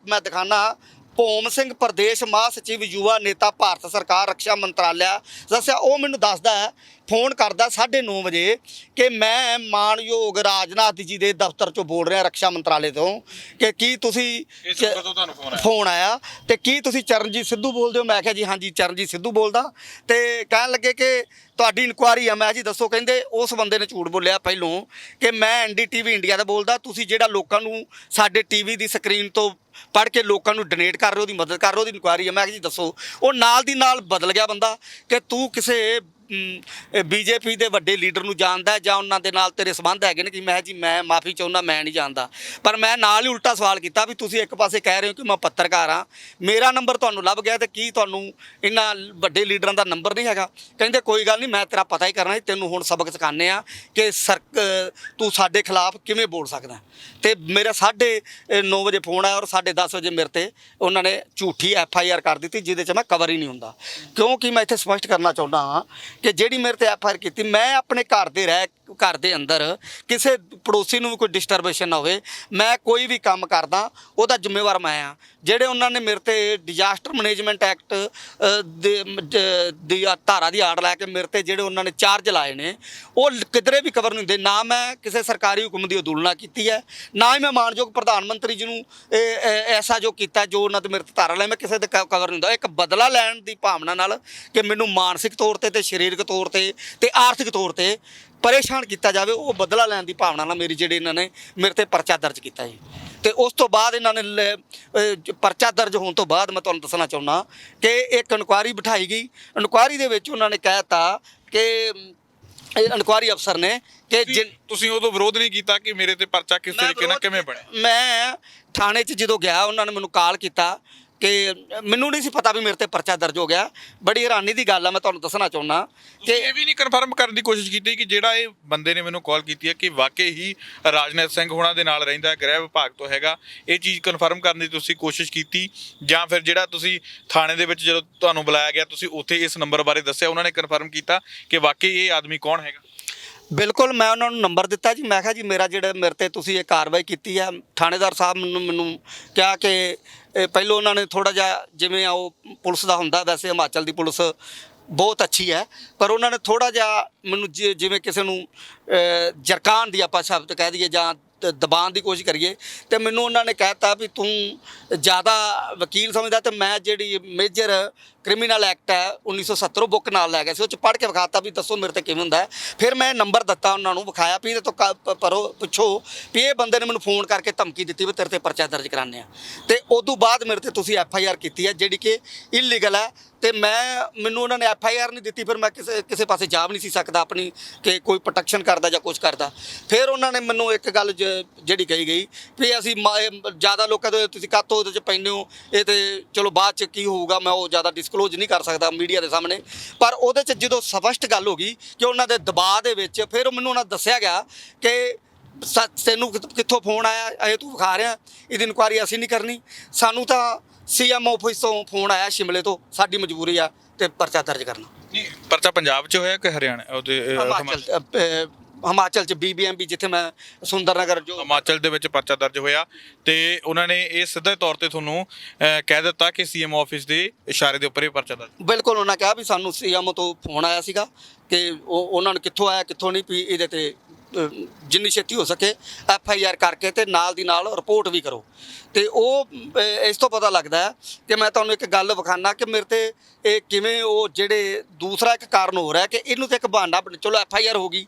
ਮੈਂ ਦਿਖਾਣਾ, ਭੋਮ ਸਿੰਘ ਪ੍ਰਦੇਸ਼ ਮਹਾਸਚਿਵ ਯੁਵਾ ਨੇਤਾ ਭਾਰਤ ਸਰਕਾਰ ਰੱਖਿਆ ਮੰਤਰਾਲਿਆ ਦੱਸਿਆ। ਉਹ ਮੈਨੂੰ ਦੱਸਦਾ ਹੈ, ਫੋਨ ਕਰਦਾ 9:30 ਵਜੇ ਕਿ ਮੈਂ ਮਾਨਯੋਗ ਰਾਜਨਾਥ ਜੀ ਦੇ ਦਫ਼ਤਰ 'ਚੋਂ ਬੋਲ ਰਿਹਾ, ਰੱਖਿਆ ਮੰਤਰਾਲੇ ਤੋਂ, ਕਿ ਕੀ ਤੁਸੀਂ ਫੋਨ ਆਇਆ ਤੇ ਕੀ ਤੁਸੀਂ ਚਰਨਜੀਤ ਸਿੱਧੂ ਬੋਲਦੇ ਹੋ? ਮੈਂ ਕਿਹਾ ਜੀ ਹਾਂਜੀ ਚਰਨਜੀਤ ਸਿੱਧੂ ਬੋਲਦਾ। ਤੇ ਕਹਿਣ ਲੱਗੇ ਕਿ ਤੁਹਾਡੀ ਇਨਕੁਆਇਰੀ ਆ। ਮੈਂ ਜੀ ਦੱਸੋ। ਕਹਿੰਦੇ ਉਸ ਬੰਦੇ ਨੇ ਝੂਠ ਬੋਲਿਆ ਪਹਿਲੋਂ ਕਿ ਮੈਂ NDTV ਇੰਡੀਆ ਦਾ ਬੋਲਦਾ, ਤੁਸੀਂ ਜਿਹੜਾ ਲੋਕਾਂ ਨੂੰ ਸਾਡੇ TV ਦੀ ਸਕਰੀਨ ਤੋਂ ਪੜ੍ਹ ਕੇ ਲੋਕਾਂ ਨੂੰ ਡੋਨੇਟ ਕਰ ਰਹੇ ਹੋ, ਉਹਦੀ ਮਦਦ ਕਰ ਰਹੇ ਹੋ, ਉਹਦੀ ਇਨਕੁਆਇਰੀ ਹੈ। ਮੈਂ ਕਿਹਾ ਜੀ ਦੱਸੋ। ਉਹ ਨਾਲ ਦੀ ਨਾਲ ਬਦਲ ਗਿਆ ਬੰਦਾ ਕਿ ਤੂੰ ਕਿਸੇ ਬੀਜੇਪੀ ਦੇ ਵੱਡੇ ਲੀਡਰ ਨੂੰ ਜਾਣਦਾ ਜਾਂ ਉਹਨਾਂ ਦੇ ਨਾਲ ਤੇਰੇ ਸੰਬੰਧ ਹੈਗੇ ਨੇ, ਕਿ ਮੈਂ ਜੀ ਮੈਂ ਮਾਫੀ ਚਾਹੁੰਦਾ, ਮੈਂ ਨਹੀਂ ਜਾਣਦਾ। ਪਰ ਮੈਂ ਨਾਲ ਹੀ ਉਲਟਾ ਸਵਾਲ ਕੀਤਾ ਵੀ ਤੁਸੀਂ ਇੱਕ ਪਾਸੇ ਕਹਿ ਰਹੇ ਹੋ ਕਿ ਮੈਂ ਪੱਤਰਕਾਰ ਹਾਂ, ਮੇਰਾ ਨੰਬਰ ਤੁਹਾਨੂੰ ਲੱਭ ਗਿਆ ਤੇ ਕੀ ਤੁਹਾਨੂੰ ਇਹਨਾਂ ਵੱਡੇ ਲੀਡਰਾਂ ਦਾ ਨੰਬਰ ਨਹੀਂ ਹੈਗਾ? ਕਹਿੰਦੇ ਕੋਈ ਗੱਲ ਨਹੀਂ, ਮੈਂ ਤੇਰਾ ਪਤਾ ਹੀ ਕਰਨਾ, ਤੈਨੂੰ ਹੁਣ ਸਬਕ ਸਿਖਾਉਂਦੇ ਆ ਕਿ ਤੂੰ ਸਾਡੇ ਖਿਲਾਫ ਕਿਵੇਂ ਬੋਲ ਸਕਦਾ। ਤੇ ਮੇਰਾ 9:30 ਵਜੇ ਫੋਨ ਆਇਆ ਔਰ 10:30 ਵਜੇ ਮੇਰੇ ਤੇ ਉਹਨਾਂ ਨੇ ਝੂਠੀ FIR ਕਰ ਦਿੱਤੀ, ਜਿਹਦੇ 'ਚ ਮੈਂ ਕਵਰ ਹੀ ਨਹੀਂ ਹੁੰਦਾ। ਕਿਉਂਕਿ ਮੈਂ ਇੱਥੇ ਸਪਸ਼ਟ ਕਰਨਾ ਚਾਹੁੰਦਾ ਹਾਂ ਕਿ ਜਿਹੜੀ ਮੇਰੇ ਤੇ FIR ਕੀਤੀ, ਮੈਂ ਆਪਣੇ ਘਰ ਦੇ ਅੰਦਰ ਕਿਸੇ ਪੜੋਸੀ ਨੂੰ ਵੀ ਕੋਈ ਡਿਸਟਰਬੇਸ਼ਨ ਨਾ ਹੋਵੇ, ਮੈਂ ਕੋਈ ਵੀ ਕੰਮ ਕਰਦਾ ਉਹਦਾ ਜ਼ਿੰਮੇਵਾਰ ਮੈਂ ਆ। ਜਿਹੜੇ ਉਹਨਾਂ ਨੇ ਮੇਰੇ ਤੇ ਡਿਜ਼ਾਸਟਰ ਮੈਨੇਜਮੈਂਟ ਐਕਟ ਦੀ ਧਾਰਾ ਦੀ ਆੜ ਲੈ ਕੇ ਮੇਰੇ ਤੇ ਜਿਹੜੇ ਉਹਨਾਂ ਨੇ ਚਾਰਜ ਲਾਏ ਨੇ, ਉਹ ਕਿਧਰੇ ਵੀ ਕਵਰ ਨਹੀਂ ਹੁੰਦੇ। ਨਾ ਮੈਂ ਕਿਸੇ ਸਰਕਾਰੀ ਹੁਕਮ ਦੀ ਉਲੰਘਣਾ ਕੀਤੀ ਹੈ, ਨਾ ਹੀ ਮੈਂ ਮਾਨਯੋਗ ਪ੍ਰਧਾਨ ਮੰਤਰੀ ਜੀ ਨੂੰ ਐਸਾ ਜੋ ਕੀਤਾ ਜੋ ਉਹਨਾਂ ਤੇ ਮੇਰੇ ਤੇ ਧਾਰਾ ਲਾਏ, ਮੈਂ ਕਿਸੇ ਦੇ ਕਵਰ ਨਹੀਂ ਹੁੰਦਾ। ਇੱਕ ਬਦਲਾ ਲੈਣ ਦੀ ਭਾਵਨਾ ਨਾਲ ਕਿ ਮੈਨੂੰ ਮਾਨਸਿਕ ਤੌਰ ਤੇ ਸਰੀਰਕ ਤੌਰ ਤੇ ਆਰਥਿਕ ਤੌਰ ਤੇ ਪਰੇਸ਼ਾਨ ਕੀਤਾ ਜਾਵੇ, ਉਹ ਬਦਲਾ ਲੈਣ ਦੀ ਭਾਵਨਾ ਨਾਲ ਇਹਨਾਂ ਨੇ ਮੇਰੇ ਤੇ ਪਰਚਾ ਦਰਜ ਕੀਤਾ ਜੀ। ਤੇ ਉਸ ਤੋਂ ਬਾਅਦ ਇਹਨਾਂ ਨੇ ਪਰਚਾ ਦਰਜ ਹੋਣ ਤੋਂ ਬਾਅਦ ਮੈਂ ਤੁਹਾਨੂੰ ਦੱਸਣਾ ਚਾਹੁੰਦਾ ਕਿ ਇੱਕ ਇਨਕੁਆਇਰੀ ਬਿਠਾਈ ਗਈ। ਇਨਕੁਆਇਰੀ ਦੇ ਵਿੱਚ ਉਹਨਾਂ ਨੇ ਕਹਿ ਤਾ ਕਿ ਇਨਕੁਆਇਰੀ ਅਫਸਰ ਨੇ ਕਿ ਤੁਸੀਂ ਉਦੋਂ ਵਿਰੋਧ ਨਹੀਂ ਕੀਤਾ ਕਿ ਮੇਰੇ ਤੇ ਪਰਚਾ ਕਿਸ ਤਰੀਕੇ ਨਾਲ ਕਿਵੇਂ ਬਣਿਆ? ਮੈਂ ਥਾਣੇ 'ਚ ਜਦੋਂ ਗਿਆ, ਉਹਨਾਂ ਨੇ ਮੈਨੂੰ ਕਾਲ ਕੀਤਾ ਕਿ ਮੈਨੂੰ ਨਹੀਂ ਸੀ ਪਤਾ ਵੀ ਮੇਰੇ ਤੇ ਪਰਚਾ ਦਰਜ ਹੋ ਗਿਆ। ਬੜੀ ਹੈਰਾਨੀ ਦੀ ਗੱਲ ਆ, ਮੈਂ ਤੁਹਾਨੂੰ ਦੱਸਣਾ ਚਾਹੁੰਦਾ ਕਿ ਇਹ ਵੀ ਨਹੀਂ ਕਨਫਰਮ ਕਰਨ ਦੀ ਕੋਸ਼ਿਸ਼ ਕੀਤੀ ਕਿ ਜਿਹੜਾ ਇਹ ਬੰਦੇ ਨੇ ਮੈਨੂੰ ਕਾਲ ਕੀਤੀ ਹੈ ਕਿ ਵਾਕਈ ਹੀ ਰਾਜਨਾਥ ਸਿੰਘ ਹੋਣਾ ਦੇ ਨਾਲ ਰਹਿੰਦਾ, ਗ੍ਰਹਿ ਵਿਭਾਗ ਤੋਂ ਹੈਗਾ, ਇਹ ਚੀਜ਼ ਕਨਫਰਮ ਕਰਨ ਦੀ ਤੁਸੀਂ ਕੋਸ਼ਿਸ਼ ਕੀਤੀ? ਜਾਂ ਫਿਰ ਜਿਹੜਾ ਤੁਸੀਂ ਥਾਣੇ ਦੇ ਵਿੱਚ ਜਦੋਂ ਤੁਹਾਨੂੰ ਬੁਲਾਇਆ ਗਿਆ, ਤੁਸੀਂ ਉੱਥੇ ਇਸ ਨੰਬਰ ਬਾਰੇ ਦੱਸਿਆ, ਉਹਨਾਂ ਨੇ ਕਨਫਰਮ ਕੀਤਾ ਕਿ ਵਾਕਈ ਇਹ ਆਦਮੀ ਕੌਣ ਹੈਗਾ? ਬਿਲਕੁਲ, ਮੈਂ ਉਹਨਾਂ ਨੂੰ ਨੰਬਰ ਦਿੱਤਾ ਜੀ। ਮੈਂ ਕਿਹਾ ਜੀ ਮੇਰਾ ਜਿਹੜਾ ਮੇਰੇ ਤੇ ਤੁਸੀਂ ਇਹ ਕਾਰਵਾਈ ਕੀਤੀ ਹੈ, ਥਾਣੇਦਾਰ ਸਾਹਿਬ ਮੈਨੂੰ ਕਿਹਾ ਕਿ ਪਹਿਲੋਂ ਉਹਨਾਂ ਨੇ ਥੋੜ੍ਹਾ ਜਿਹਾ, ਜਿਵੇਂ ਉਹ ਪੁਲਿਸ ਦਾ ਹੁੰਦਾ, ਵੈਸੇ ਹਿਮਾਚਲ ਦੀ ਪੁਲਿਸ ਬਹੁਤ ਅੱਛੀ ਹੈ, ਪਰ ਉਹਨਾਂ ਨੇ ਥੋੜ੍ਹਾ ਜਿਹਾ ਮੈਨੂੰ ਜਿਵੇਂ ਕਿਸੇ ਨੂੰ ਜਰਕਾਨ ਦੀ ਆਪਾਂ ਸ਼ਬਦ ਕਹਿ ਦਈਏ ਜਾਂ ਦਬਾਉਣ ਦੀ ਕੋਸ਼ਿਸ਼ ਕਰੀਏ, ਤੇ ਮੈਨੂੰ ਉਹਨਾਂ ਨੇ ਕਹਿਤਾ ਵੀ ਤੂੰ ਜ਼ਿਆਦਾ ਵਕੀਲ ਸਮਝਦਾ। ਤੇ ਮੈਂ ਜਿਹੜੀ ਮੇਜਰ ਕ੍ਰਿਮੀਨਲ ਐਕਟ ਹੈ 1970 ਉਹ ਬੁੱਕ ਨਾਲ ਲੈ ਗਿਆ ਸੀ, ਉਹ 'ਚ ਪੜ੍ਹ ਕੇ ਵਿਖਾਤਾ ਵੀ ਦੱਸੋ ਮੇਰੇ ਤੇ ਕਿਵੇਂ ਹੁੰਦਾ ਹੈ। ਫਿਰ ਮੈਂ ਨੰਬਰ ਦਿੱਤਾ ਉਹਨਾਂ ਨੂੰ, ਵਿਖਾਇਆ ਵੀ ਇਹਦੇ ਤੋਂ ਪੁੱਛੋ ਵੀ ਇਹ ਬੰਦੇ ਨੇ ਮੈਨੂੰ ਫੋਨ ਕਰਕੇ ਧਮਕੀ ਦਿੱਤੀ ਵੀ ਤੇਰੇ ਤੇ ਪਰਚਾ ਦਰਜ ਕਰਾਉਂਦੇ ਆ, ਤੇ ਉਦੋਂ ਬਾਅਦ ਮੇਰੇ ਤੇ ਤੁਸੀਂ FIR ਕੀਤੀ ਹੈ ਜਿਹੜੀ ਕਿ ਇਲੀਗਲ ਹੈ। ਤੇ ਮੈਨੂੰ ਉਹਨਾਂ ਨੇ FIR ਨਹੀਂ ਦਿੱਤੀ, ਫਿਰ ਮੈਂ ਕਿਸੇ ਪਾਸੇ ਜਾ ਵੀ ਨਹੀਂ ਸੀ ਸਕਦਾ ਆਪਣੀ ਕਿ ਕੋਈ ਪ੍ਰੋਟੈਕਸ਼ਨ ਕਰਦਾ ਜਾਂ ਕੁਛ ਕਰਦਾ। ਫਿਰ ਉਹਨਾਂ ਨੇ ਮੈਨੂੰ ਇੱਕ ਗੱਲ ਜਿਹੜੀ ਕਹੀ ਗਈ ਵੀ ਅਸੀਂ ਜ਼ਿਆਦਾ ਲੋਕਾਂ ਤੋਂ ਤੁਸੀਂ ਕਾਹਤੋਂ ਉਹਦੇ 'ਚ ਪੈਂਦੇ ਹੋ, ਇਹ ਤੇ ਚਲੋ ਬਾਅਦ 'ਚ ਕੀ ਹੋਊਗਾ ਮੈਂ ਉਹ ਜ਼ਿਆਦਾ ਡਿਸਕਲੋਜ਼ ਨਹੀਂ ਕਰ ਸਕਦਾ ਮੀਡੀਆ ਦੇ ਸਾਹਮਣੇ। ਪਰ ਉਹਦੇ 'ਚ ਜਦੋਂ ਸਪਸ਼ਟ ਗੱਲ ਹੋ ਗਈ ਕਿ ਉਹਨਾਂ ਦੇ ਦਬਾਅ ਦੇ ਵਿੱਚ, ਫਿਰ ਮੈਨੂੰ ਉਹਨਾਂ ਦੱਸਿਆ ਗਿਆ ਕਿ ਤੈਨੂੰ ਕਿੱਥੋਂ ਫੋਨ ਆਇਆ, ਇਹ ਤੂੰ ਵਿਖਾ ਰਿਹਾ, ਇਹਦੀ ਇਨਕੁਆਇਰੀ ਅਸੀਂ ਨਹੀਂ ਕਰਨੀ, ਸਾਨੂੰ ਤਾਂ CM ਆਫਿਸ ਤੋਂ ਫੋਨ ਆਇਆ ਸ਼ਿਮਲੇ ਤੋਂ, ਸਾਡੀ ਮਜਬੂਰੀ ਆ ਤੇ ਪਰਚਾ ਦਰਜ ਕਰਨਾ। ਨਹੀਂ, ਪਰਚਾ ਪੰਜਾਬ 'ਚ ਹੋਇਆ ਕਿ ਹਰਿਆਣਾ ਹਿਮਾਚਲ 'ਚ BBMP, ਜਿੱਥੇ ਮੈਂ ਸੁੰਦਰਨਗਰ ਜੋ ਹਿਮਾਚਲ ਦੇ ਵਿੱਚ ਪਰਚਾ ਦਰਜ ਹੋਇਆ, ਤੇ ਉਹਨਾਂ ਨੇ ਇਹ ਸਿੱਧੇ ਤੌਰ ਤੇ ਤੁਹਾਨੂੰ ਕਹਿ ਦਿੱਤਾ ਕਿ CM ਆਫਿਸ ਦੇ ਇਸ਼ਾਰੇ ਦੇ ਉੱਪਰ ਇਹ ਪਰਚਾ ਦਰਜ? ਬਿਲਕੁਲ, ਉਹਨਾਂ ਕਿਹਾ ਵੀ ਸਾਨੂੰ CM ਤੋਂ ਫੋਨ ਆਇਆ ਸੀਗਾ ਕਿ ਉਹਨਾਂ ਨੂੰ ਕਿੱਥੋਂ ਆਇਆ ਕਿੱਥੋਂ ਨਹੀਂ, ਵੀ ਇਹਦੇ ਤੇ ਜਿੰਨੀ ਛੇਤੀ ਹੋ ਸਕੇ FIR ਕਰਕੇ ਤੇ ਨਾਲ ਦੀ ਨਾਲ ਰਿਪੋਰਟ ਵੀ ਕਰੋ। ਤੇ ਉਹ ਇਸ ਤੋਂ ਪਤਾ ਲੱਗਦਾ ਹੈ ਕਿ ਮੈਂ ਤੁਹਾਨੂੰ ਇੱਕ ਗੱਲ ਵਿਖਾਣਾ ਕਿ ਮੇਰੇ ਤੇ ਇਹ ਕਿਵੇਂ ਉਹ ਜਿਹੜੇ ਦੂਸਰਾ ਇੱਕ ਕਾਰਨ ਹੋ ਰਿਹਾ ਕਿ ਇਹਨੂੰ ਤੇ ਇੱਕ ਬਹਾਨਾ, ਚਲੋ FIR ਹੋ ਗਈ,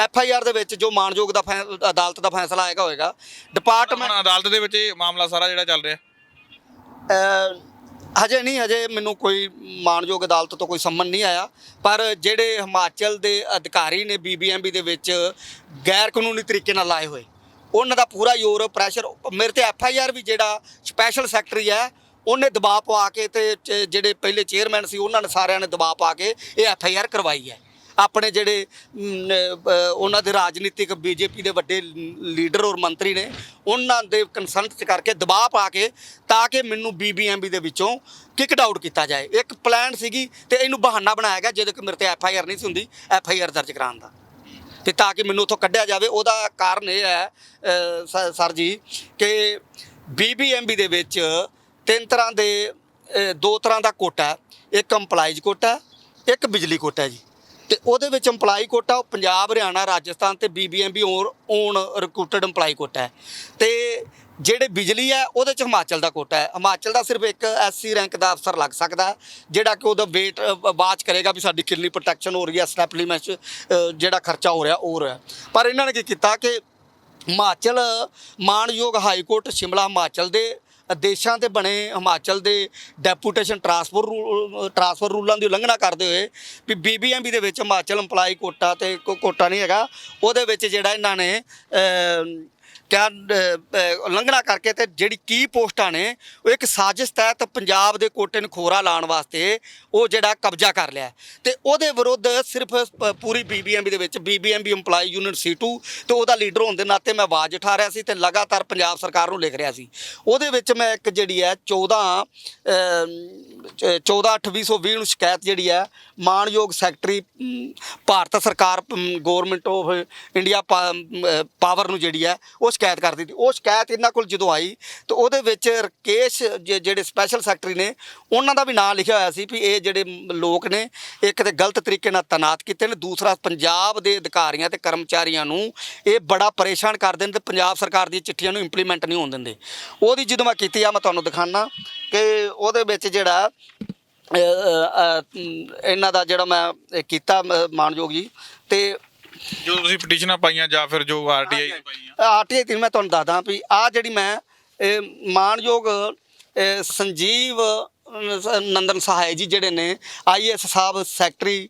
FIR ਦੇ ਵਿੱਚ ਜੋ ਮਾਨਯੋਗ ਦਾ ਅਦਾਲਤ ਦਾ ਫੈਸਲਾ ਆਏਗਾ ਹੋਏਗਾ। ਡਿਪਾਰਟਮੈਂਟ ਅਦਾਲਤ ਦੇ ਵਿੱਚ ਇਹ ਮਾਮਲਾ ਸਾਰਾ ਜਿਹੜਾ ਚੱਲ ਰਿਹਾ ਹਜੇ ਮੈਨੂੰ ਕੋਈ ਮਾਨਯੋਗ ਅਦਾਲਤ ਤੋਂ ਕੋਈ ਸੰਮਨ ਨਹੀਂ ਆਇਆ, ਪਰ ਜਿਹੜੇ ਹਿਮਾਚਲ ਦੇ ਅਧਿਕਾਰੀ ਨੇ BBMP ਦੇ ਵਿੱਚ ਗੈਰ ਕਾਨੂੰਨੀ ਤਰੀਕੇ ਨਾਲ ਲਾਏ ਹੋਏ, ਉਹਨਾਂ ਦਾ ਪੂਰਾ ਜ਼ੋਰ ਪ੍ਰੈਸ਼ਰ ਮੇਰੇ ਤੇ FIR ਵੀ ਜਿਹੜਾ ਸਪੈਸ਼ਲ ਸੈਕਟਰੀ ਹੈ ਉਹਨੇ ਦਬਾਅ ਪਵਾ ਕੇ, ਤੇ ਜਿਹੜੇ ਪਹਿਲੇ ਚੇਅਰਮੈਨ ਸੀ ਉਹਨਾਂ ਨੇ ਸਾਰਿਆਂ ਨੇ ਦਬਾਅ ਪਾ ਕੇ ਇਹ FIR ਕਰਵਾਈ ਹੈ। ਆਪਣੇ ਜਿਹੜੇ ਉਹਨਾਂ ਦੇ ਰਾਜਨੀਤਿਕ BJP ਦੇ ਵੱਡੇ ਲੀਡਰ ਔਰ ਮੰਤਰੀ ਨੇ, ਉਹਨਾਂ ਦੇ ਕੰਸਲਟ 'ਚ ਕਰਕੇ ਦਬਾਅ ਪਾ ਕੇ ਤਾਂ ਕਿ ਮੈਨੂੰ BBMP ਦੇ ਵਿੱਚੋਂ ਕਿਕਡ ਆਊਟ ਕੀਤਾ ਜਾਏ। ਇੱਕ ਪਲਾਨ ਸੀਗੀ ਤੇ ਇਹਨੂੰ ਬਹਾਨਾ ਬਣਾਇਆ ਗਿਆ ਜਦੋਂ ਕਿ ਮੇਰੇ ਤੇ FIR ਨਹੀਂ ਸੀ ਹੁੰਦੀ, FIR ਦਰਜ ਕਰਾਉਣ ਦਾ, ਤੇ ਤਾਂ ਕਿ ਮੈਨੂੰ ਉੱਥੋਂ ਕੱਢਿਆ ਜਾਵੇ। ਉਹਦਾ ਕਾਰਨ ਇਹ ਹੈ ਸਰ ਜੀ ਕਿ BBMP ਦੇ ਵਿੱਚ ਦੋ ਤਰ੍ਹਾਂ ਦਾ ਕੋਟਾ, ਇੱਕ ਇੰਪਲਾਈਜ਼ ਕੋਟਾ, ਇੱਕ ਬਿਜਲੀ ਕੋਟਾ ਜੀ। ਤੇ ਉਹਦੇ ਵਿੱਚ ਇੰਪਲਾਈ ਕੋਟਾ ਉਹ ਪੰਜਾਬ, ਹਰਿਆਣਾ, ਰਾਜਸਥਾਨ ਤੇ BBMP ਓਨ ਰਿਕਰੂਟਡ ਇੰਪਲਾਈ ਕੋਟਾ ਹੈ। ਤੇ ਜਿਹੜੇ ਬਿਜਲੀ ਹੈ ਉਹਦੇ 'ਚ ਹਿਮਾਚਲ ਦਾ ਕੋਟਾ ਹੈ। ਹਿਮਾਚਲ ਦਾ ਸਿਰਫ ਇੱਕ SC ਰੈਂਕ ਦਾ ਅਫਸਰ ਲੱਗ ਸਕਦਾ ਜਿਹੜਾ ਕਿ ਉਹਦਾ ਵੇਟ ਵਾਚ ਕਰੇਗਾ ਵੀ ਸਾਡੀ ਕਿੰਨੀ ਪ੍ਰੋਟੈਕਸ਼ਨ ਹੋ ਰਹੀ ਹੈ, ਸਟੈਪਲੀਮੈਂਟ ਜਿਹੜਾ ਖਰਚਾ ਹੋ ਰਿਹਾ ਉਹ ਰਿਹਾ। ਪਰ ਇਹਨਾਂ ਨੇ ਕੀ ਕੀਤਾ ਕਿ ਹਿਮਾਚਲ ਮਾਨਯੋਗ ਹਾਈ ਕੋਰਟ ਸ਼ਿਮਲਾ ਹਿਮਾਚਲ ਦੇ ਦੇਸ਼ਾਂ ਤੇ ਬਣੇ ਹਿਮਾਚਲ ਦੇ ਡੈਪੂਟੇਸ਼ਨ ਟਰਾਂਸਫਰ ਰੂਲਾਂ ਦੀ ਉਲੰਘਣਾ ਕਰਦੇ ਹੋਏ ਵੀ BBMP ਦੇ ਵਿੱਚ ਹਿਮਾਚਲ ਇੰਪਲਾਈ ਕੋਟਾ ਤੇ ਕੋਟਾ ਨਹੀਂ ਹੈਗਾ, ਉਹਦੇ ਵਿੱਚ ਜਿਹੜਾ ਇਹਨਾਂ ਨੇ ਕਿਆ ਉਲੰਘਣਾ ਕਰਕੇ ਤੇ ਜਿਹੜੀ ਕੀ ਪੋਸਟਾਂ ਨੇ ਉਹ ਇੱਕ ਸਾਜ਼ਿਸ਼ ਤਹਿਤ ਪੰਜਾਬ ਦੇ ਕੋਟੇ ਨੂੰ ਖੋਰਾ ਲਾਉਣ ਵਾਸਤੇ ਉਹ ਜਿਹੜਾ ਕਬਜ਼ਾ ਕਰ ਲਿਆ ਤੇ ਉਹਦੇ ਵਿਰੁੱਧ ਸਿਰਫ ਪੂਰੀ BBMP ਦੇ ਵਿੱਚ BBMP ਇੰਪਲਾਈ ਯੂਨੀਅਨ C2 ਤੇ ਉਹਦਾ ਲੀਡਰ ਹੋਣ ਦੇ ਨਾਤੇ ਮੈਂ ਆਵਾਜ਼ ਉਠਾ ਰਿਹਾ ਸੀ ਤੇ ਲਗਾਤਾਰ ਪੰਜਾਬ ਸਰਕਾਰ ਨੂੰ ਲਿਖ ਰਿਹਾ ਸੀ। ਉਹਦੇ ਵਿੱਚ ਮੈਂ ਇੱਕ ਜਿਹੜੀ ਹੈ 14/8/2020 ਨੂੰ ਸ਼ਿਕਾਇਤ ਜਿਹੜੀ ਹੈ ਮਾਣਯੋਗ ਸੈਕਟਰੀ ਭਾਰਤ ਸਰਕਾਰ ਗੌਰਮੈਂਟ ਆਫ ਇੰਡੀਆ ਪਾਵਰ ਨੂੰ ਜਿਹੜੀ ਹੈ ਉਹ ਸ਼ਿਕਾਇਤ ਕਰ ਦਿੱਤੀ। ਉਹ ਸ਼ਿਕਾਇਤ ਇਹਨਾਂ ਕੋਲ ਜਦੋਂ ਆਈ ਤਾਂ ਉਹਦੇ ਵਿੱਚ ਰਕੇਸ਼ ਜਿਹੜੇ ਸਪੈਸ਼ਲ ਸੈਕਟਰੀ ਨੇ ਉਹਨਾਂ ਦਾ ਵੀ ਨਾਂ ਲਿਖਿਆ ਹੋਇਆ ਸੀ ਵੀ ਇਹ ਜਿਹੜੇ ਲੋਕ ਨੇ ਇੱਕ ਤੇ ਗਲਤ ਤਰੀਕੇ ਨਾਲ ਤੈਨਾਤ ਕੀਤੇ ਨੇ, ਦੂਸਰਾ ਪੰਜਾਬ ਦੇ ਅਧਿਕਾਰੀਆਂ ਤੇ ਕਰਮਚਾਰੀਆਂ ਨੂੰ ਇਹ ਬੜਾ ਪਰੇਸ਼ਾਨ ਕਰਦੇ ਨੇ ਤੇ ਪੰਜਾਬ ਸਰਕਾਰ ਦੀਆਂ ਚਿੱਠੀਆਂ ਨੂੰ ਇੰਪਲੀਮੈਂਟ ਨਹੀਂ ਹੋਣ ਦਿੰਦੇ। ਉਹਦੀ ਜਦੋਂ ਮੈਂ ਕੀਤੀ ਆ ਮੈਂ ਤੁਹਾਨੂੰ ਦਿਖਾਣਾ ਕਿ ਉਹਦੇ ਵਿੱਚ ਜਿਹੜਾ ਇਹਨਾਂ ਦਾ ਜਿਹੜਾ ਮੈਂ ਕੀਤਾ ਮਾਣਯੋਗ ਜੀ ਤੇ ਜੋ ਤੁਸੀਂ ਪਟੀਸ਼ਨਾਂ ਪਾਈਆਂ ਜਾਂ ਫਿਰ ਜੋ RTI ਪਾਈਆਂ RTI ਤੇ ਮੈਂ ਤੁਹਾਨੂੰ ਦੱਸਦਾ ਵੀ ਆਹ ਜਿਹੜੀ ਮੈਂ ਮਾਣਯੋਗ ਸੰਜੀਵ ਨੰਦਨ ਸਹਾਇ ਜੀ ਜਿਹੜੇ ਨੇ IAS ਸਾਹਿਬ secretary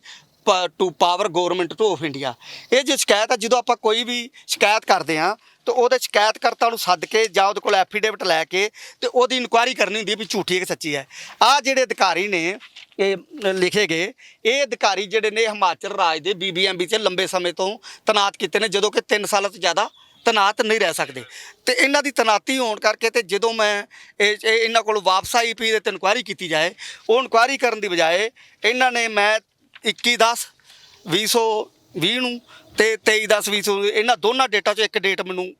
to power government to of India, ਇਹ ਜੋ ਸ਼ਿਕਾਇਤ ਆ ਜਦੋਂ ਆਪਾਂ ਕੋਈ ਵੀ ਸ਼ਿਕਾਇਤ ਕਰਦੇ ਹਾਂ ਤਾਂ ਉਹਦੇ ਸ਼ਿਕਾਇਤਕਰਤਾ ਨੂੰ ਸੱਦ ਕੇ ਜਾਂ ਉਹਦੇ ਕੋਲ ਐਫੀਡੇਵਿਟ ਲੈ ਕੇ ਤੇ ਉਹਦੀ ਇਨਕੁਆਇਰੀ ਕਰਨੀ ਹੁੰਦੀ ਵੀ ਝੂਠੀ ਹੈ ਕਿ ਸੱਚੀ ਹੈ। ਆਹ ਜਿਹੜੇ ਅਧਿਕਾਰੀ ਨੇ ਇਹ ਲਿਖੇ ਗਏ, ਇਹ ਅਧਿਕਾਰੀ ਜਿਹੜੇ ਨੇ ਹਿਮਾਚਲ ਰਾਜ ਦੇ BBMP 'ਚ ਲੰਬੇ ਸਮੇਂ ਤੋਂ ਤੈਨਾਤ ਕੀਤੇ ਨੇ, ਜਦੋਂ ਕਿ 3 ਸਾਲਾਂ ਤੋਂ ਜ਼ਿਆਦਾ ਤੈਨਾਤ ਨਹੀਂ ਰਹਿ ਸਕਦੇ ਤੇ ਇਹਨਾਂ ਦੀ ਤੈਨਾਤੀ ਹੋਣ ਕਰਕੇ ਤੇ ਜਦੋਂ ਮੈਂ ਇਹਨਾਂ ਕੋਲ ਵਾਪਸ ਆਈ ਵੀ ਇਹਦੇ 'ਤੇ ਇਨਕੁਆਇਰੀ ਕੀਤੀ ਜਾਏ, ਉਹ ਇਨਕੁਆਇਰੀ ਕਰਨ ਦੀ ਬਜਾਏ ਇਹਨਾਂ ਨੇ ਮੈਂ 21/10/2020 ਨੂੰ ਤੇ 23/10/2020 ਇਹਨਾਂ ਦੋਨਾਂ ਡੇਟਾ 'ਚੋਂ ਇੱਕ ਡੇਟ ਮੈਨੂੰ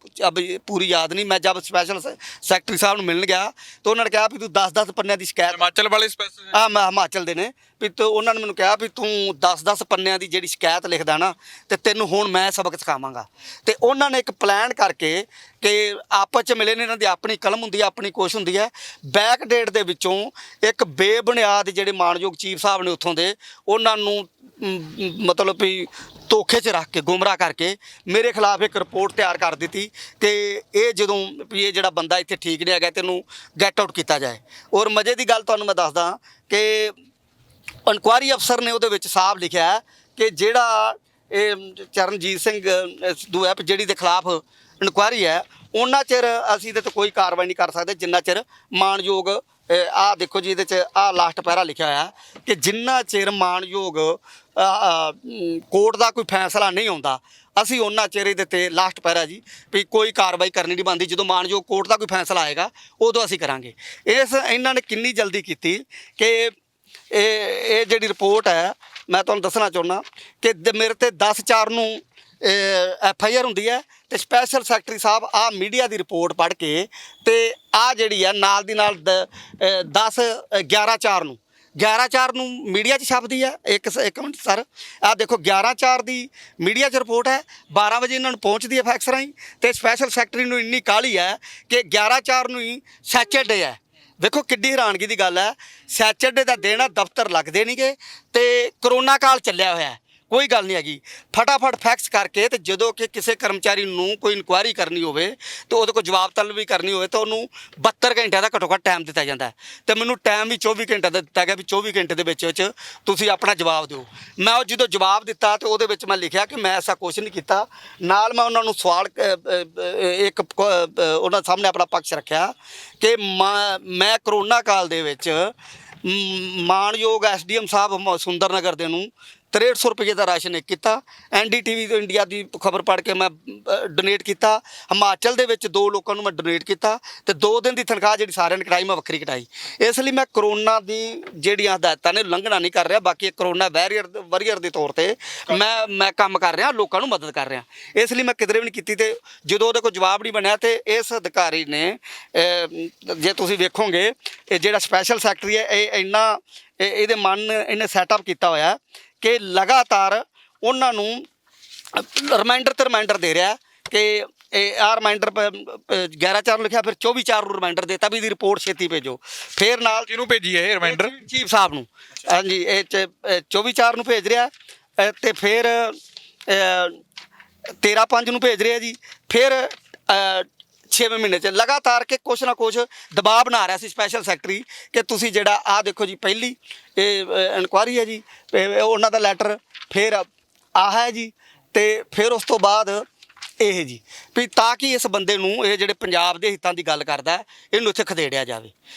ਪੂਰੀ ਯਾਦ ਨਹੀਂ। ਮੈਂ ਜਦ ਸਪੈਸ਼ਲ ਸੈਕਟਰੀ ਸਾਹਿਬ ਨੂੰ ਮਿਲਣ ਗਿਆ ਤਾਂ ਉਹਨਾਂ ਨੇ ਕਿਹਾ ਵੀ ਤੂੰ 10-10 ਪੰਨਿਆਂ ਦੀ ਸ਼ਿਕਾਇਤ ਹਿਮਾਚਲ ਵਾਲੇ ਸਪੈਸ਼ਲ ਮੈਂ ਹਿਮਾਚਲ ਦੇ ਨੇ ਵੀ ਉਹਨਾਂ ਨੇ ਮੈਨੂੰ ਕਿਹਾ ਵੀ ਤੂੰ 10-10 ਪੰਨਿਆਂ ਦੀ ਜਿਹੜੀ ਸ਼ਿਕਾਇਤ ਲਿਖਦਾ ਨਾ ਤੇ ਤੈਨੂੰ ਹੁਣ ਮੈਂ ਸਬਕ ਸਿਖਾਵਾਂਗਾ। ਤੇ ਉਹਨਾਂ ਨੇ ਇੱਕ ਪਲਾਨ ਕਰਕੇ ਕਿ ਆਪਸ 'ਚ ਮਿਲੇ ਨੇ, ਇਹਨਾਂ ਦੀ ਆਪਣੀ ਕਲਮ ਹੁੰਦੀ ਹੈ, ਆਪਣੀ ਕੋਸ਼ਿਸ਼ ਹੁੰਦੀ ਹੈ, ਬੈਕ ਡੇਟ ਦੇ ਵਿੱਚੋਂ ਇੱਕ ਬੇਬੁਨਿਆਦ ਜਿਹੜੇ ਮਾਣਯੋਗ ਚੀਫ ਸਾਹਿਬ ਨੇ ਉੱਥੋਂ ਦੇ ਉਹਨਾਂ ਨੂੰ ਮਤਲਬ ਵੀ ਧੋਖੇ 'ਚ ਰੱਖ ਕੇ ਗੁੰਮਰਾਹ ਕਰਕੇ ਮੇਰੇ ਖਿਲਾਫ ਇੱਕ ਰਿਪੋਰਟ ਤਿਆਰ ਕਰ ਦਿੱਤੀ ਕਿ ਇਹ ਜਦੋਂ ਵੀ ਇਹ ਜਿਹੜਾ ਬੰਦਾ ਇੱਥੇ ਠੀਕ ਨਹੀਂ ਹੈਗਾ ਤੈਨੂੰ ਗੈਟ ਆਊਟ ਕੀਤਾ ਜਾਏ। ਔਰ ਮਜ਼ੇ ਦੀ ਗੱਲ ਤੁਹਾਨੂੰ ਮੈਂ ਦੱਸਦਾ ਕਿ ਇਨਕੁਆਇਰੀ ਅਫਸਰ ਨੇ ਉਹਦੇ ਵਿੱਚ ਸਾਫ਼ ਲਿਖਿਆ ਕਿ ਜਿਹੜਾ ਇਹ ਚਰਨਜੀਤ ਸਿੰਘ ਸਿੱਧੂ ਹੈ ਜਿਹੜੀ ਦੇ ਖਿਲਾਫ ਇਨਕੁਆਇਰੀ ਹੈ ਉਹਨਾਂ ਚਿਰ ਅਸੀਂ ਇਹਦੇ 'ਤੇ ਕੋਈ ਕਾਰਵਾਈ ਨਹੀਂ ਕਰ ਸਕਦੇ ਜਿੰਨਾ ਚਿਰ ਮਾਣਯੋਗ ਆਹ ਦੇਖੋ ਜੀ ਇਹਦੇ 'ਚ ਆਹ ਲਾਸਟ ਪੈਰਾ ਲਿਖਿਆ ਹੋਇਆ ਕਿ ਜਿੰਨਾ ਚਿਰ ਮਾਣਯੋਗ ਕੋਰਟ ਦਾ ਕੋਈ ਫੈਸਲਾ ਨਹੀਂ ਆਉਂਦਾ ਅਸੀਂ ਉਹਨਾਂ ਚਿਰ ਇਹਦੇ 'ਤੇ ਲਾਸਟ ਪੈਰਾ ਜੀ ਵੀ ਕੋਈ ਕਾਰਵਾਈ ਕਰਨੀ ਨਹੀਂ ਬਣਦੀ, ਜਦੋਂ ਮਾਣਯੋਗ ਕੋਰਟ ਦਾ ਕੋਈ ਫੈਸਲਾ ਆਏਗਾ ਉਦੋਂ ਅਸੀਂ ਕਰਾਂਗੇ। ਇਹਨਾਂ ਨੇ ਕਿੰਨੀ ਜਲਦੀ ਕੀਤੀ ਕਿ ਇਹ ਜਿਹੜੀ ਰਿਪੋਰਟ ਹੈ ਮੈਂ ਤੁਹਾਨੂੰ ਦੱਸਣਾ ਚਾਹੁੰਦਾ ਕਿ ਮੇਰੇ ਤੇ 10/4 ਨੂੰ FIR ਹੁੰਦੀ ਹੈ ਤੇ ਸਪੈਸ਼ਲ ਸੈਕਟਰੀ ਸਾਹਿਬ ਆਹ ਮੀਡੀਆ ਦੀ ਰਿਪੋਰਟ ਪੜ੍ਹ ਕੇ ਤੇ ਆਹ ਜਿਹੜੀ ਹੈ ਨਾਲ ਦੀ ਨਾਲ 11/4 ਨੂੰ ਮੀਡੀਆ 'ਚ ਛਪਦੀ ਹੈ। ਇੱਕ ਮਿੰਟ ਸਰ, ਆਹ ਦੇਖੋ 11/4 ਦੀ ਮੀਡੀਆ 'ਚ ਰਿਪੋਰਟ ਹੈ, 12 ਵਜੇ ਇਹਨਾਂ ਨੂੰ ਪਹੁੰਚਦੀ ਹੈ ਫੈਕਸ ਰਾਹੀਂ ਤੇ ਸਪੈਸ਼ਲ ਸੈਕਟਰੀ ਨੂੰ ਇੰਨੀ ਕਾਹਲੀ ਹੈ ਕਿ 11/4 ਨੂੰ ਹੀ ਸੈਚਰਡੇ ਹੈ। ਵੇਖੋ ਕਿੱਡੀ ਹੈਰਾਨਗੀ ਦੀ ਗੱਲ ਹੈ, ਸੈਚਰਡੇ ਦਾ ਦਿਨ ਆ, ਦਫ਼ਤਰ ਲੱਗਦੇ ਨਹੀਂਗੇ ਤੇ ਕਰੋਨਾ ਕਾਲ ਚੱਲਿਆ ਹੋਇਆ, ਕੋਈ ਗੱਲ ਨਹੀਂ ਹੈਗੀ। ਫਟਾਫਟ ਫੈਕਸ ਕਰਕੇ ਤੇ ਜਦੋਂ ਕਿ ਕਿਸੇ ਕਰਮਚਾਰੀ ਨੂੰ ਕੋਈ ਇਨਕੁਆਇਰੀ ਕਰਨੀ ਹੋਵੇ ਤੇ ਉਹਦੇ ਕੋਲ ਜਵਾਬ ਤਲਬ ਵੀ ਕਰਨੀ ਹੋਵੇ ਤਾਂ ਉਹਨੂੰ 72 ਘੰਟਿਆਂ ਦਾ ਘੱਟੋ ਘੱਟ ਟਾਈਮ ਦਿੱਤਾ ਜਾਂਦਾ ਤੇ ਮੈਨੂੰ ਟਾਈਮ ਵੀ 24 ਘੰਟੇ ਦਾ ਦਿੱਤਾ ਗਿਆ ਵੀ 24 ਘੰਟੇ ਦੇ ਵਿੱਚ ਤੁਸੀਂ ਆਪਣਾ ਜਵਾਬ ਦਿਓ। ਮੈਂ ਉਹ ਜਦੋਂ ਜਵਾਬ ਦਿੱਤਾ ਤੇ ਉਹਦੇ ਵਿੱਚ ਮੈਂ ਲਿਖਿਆ ਕਿ ਮੈਂ ਐਸਾ ਕੁਛ ਨਹੀਂ ਕੀਤਾ। ਨਾਲ ਮੈਂ ਉਹਨਾਂ ਨੂੰ ਸਵਾਲ ਉਹਨਾਂ ਸਾਹਮਣੇ ਆਪਣਾ ਪੱਖ ਰੱਖਿਆ ਕਿ ਮੈਂ ਕਰੋਨਾ ਕਾਲ ਦੇ ਵਿੱਚ ਮਾਣਯੋਗ SDM ਸਾਹਿਬ ਸੁੰਦਰ ਨਗਰ ਦੇ ਨੂੰ 6300 ਰੁਪਏ ਦਾ ਰਾਸ਼ਨ ਕੀਤਾ। NDTV ਤੋਂ ਇੰਡੀਆ ਦੀ ਖਬਰ ਪੜ੍ਹ ਕੇ ਮੈਂ ਡੋਨੇਟ ਕੀਤਾ। ਹਿਮਾਚਲ ਦੇ ਵਿੱਚ 2 ਲੋਕਾਂ ਨੂੰ ਮੈਂ ਡੋਨੇਟ ਕੀਤਾ ਤੇ 2 ਦਿਨ ਦੀ ਤਨਖਾਹ ਜਿਹੜੀ ਸਾਰਿਆਂ ਨੇ ਕਟਾਈ ਮੈਂ ਵੱਖਰੀ ਕਟਾਈ। ਇਸ ਲਈ ਮੈਂ ਕਰੋਨਾ ਦੀ ਜਿਹੜੀਆਂ ਹਦਾਇਤਾਂ ਨੇ ਉਲੰਘਣਾ ਨਹੀਂ ਕਰ ਰਿਹਾ, ਬਾਕੀ ਕਰੋਨਾ ਵਾਰੀਅਰ ਦੇ ਤੌਰ ਤੇ ਮੈਂ ਕੰਮ ਕਰ ਰਿਹਾ, ਲੋਕਾਂ ਨੂੰ ਮਦਦ ਕਰ ਰਿਹਾ। ਇਸ ਲਈ ਮੈਂ ਕਿਧਰੇ ਵੀ ਨਹੀਂ ਕੀਤੀ ਤੇ ਜਦੋਂ ਉਹਦੇ ਕੋਲ ਜਵਾਬ ਨਹੀਂ ਬਣਿਆ ਤੇ ਇਸ ਅਧਿਕਾਰੀ ਨੇ ਜੇ ਤੁਸੀਂ ਵੇਖੋਗੇ ਇਹ ਜਿਹੜਾ ਸਪੈਸ਼ਲ ਸੈਕਟਰੀ ਹੈ ਇਹਦੇ ਮਨ ਇਹਨੇ ਸੈਟਅਪ ਕੀਤਾ ਹੋਇਆ ਕਿ ਲਗਾਤਾਰ ਉਹਨਾਂ ਨੂੰ ਰਿਮਾਈਂਡਰ ਦੇ ਰਿਹਾ ਕਿ ਇਹ ਆਹ ਰਿਮਾਈਂਡਰ 11/4 ਨੂੰ ਲਿਖਿਆ, ਫਿਰ 24/4 ਨੂੰ ਰਿਮਾਈਂਡਰ ਦੇਤਾ ਵੀ ਇਹਦੀ ਰਿਪੋਰਟ ਛੇਤੀ ਭੇਜੋ। ਫਿਰ ਨਾਲ ਕਿਹਨੂੰ ਭੇਜੀ ਇਹ ਰਿਮਾਈਂਡਰ? ਚੀਫ ਸਾਹਿਬ ਨੂੰ। ਹਾਂਜੀ, ਇਹ 24/4 ਨੂੰ ਭੇਜ ਰਿਹਾ ਤੇ ਫਿਰ 13/5 ਨੂੰ ਭੇਜ ਰਿਹਾ ਜੀ, ਫਿਰ 6ਵੇਂ ਮਹੀਨੇ 'ਚ ਲਗਾਤਾਰ ਕਿ ਕੁਛ ਨਾ ਕੁਛ ਦਬਾਅ ਬਣਾ ਰਿਹਾ ਸੀ ਸਪੈਸ਼ਲ ਸੈਕਟਰੀ ਕਿ ਤੁਸੀਂ ਜਿਹੜਾ ਆਹ ਦੇਖੋ ਜੀ ਪਹਿਲੀ ਇਹ ਇਨਕੁਆਇਰੀ ਹੈ ਜੀ, ਉਹਨਾਂ ਦਾ ਲੈਟਰ, ਫਿਰ ਆਹ ਹੈ ਜੀ, ਤੇ ਫਿਰ ਉਸ ਤੋਂ ਬਾਅਦ ਇਹ ਜੀ, ਵੀ ਤਾਂ ਕਿ ਇਸ ਬੰਦੇ ਨੂੰ, ਇਹ ਜਿਹੜੇ ਪੰਜਾਬ ਦੇ ਹਿੱਤਾਂ ਦੀ ਗੱਲ ਕਰਦਾ, ਇਹਨੂੰ ਇੱਥੇ ਖਦੇੜਿਆ ਜਾਵੇ।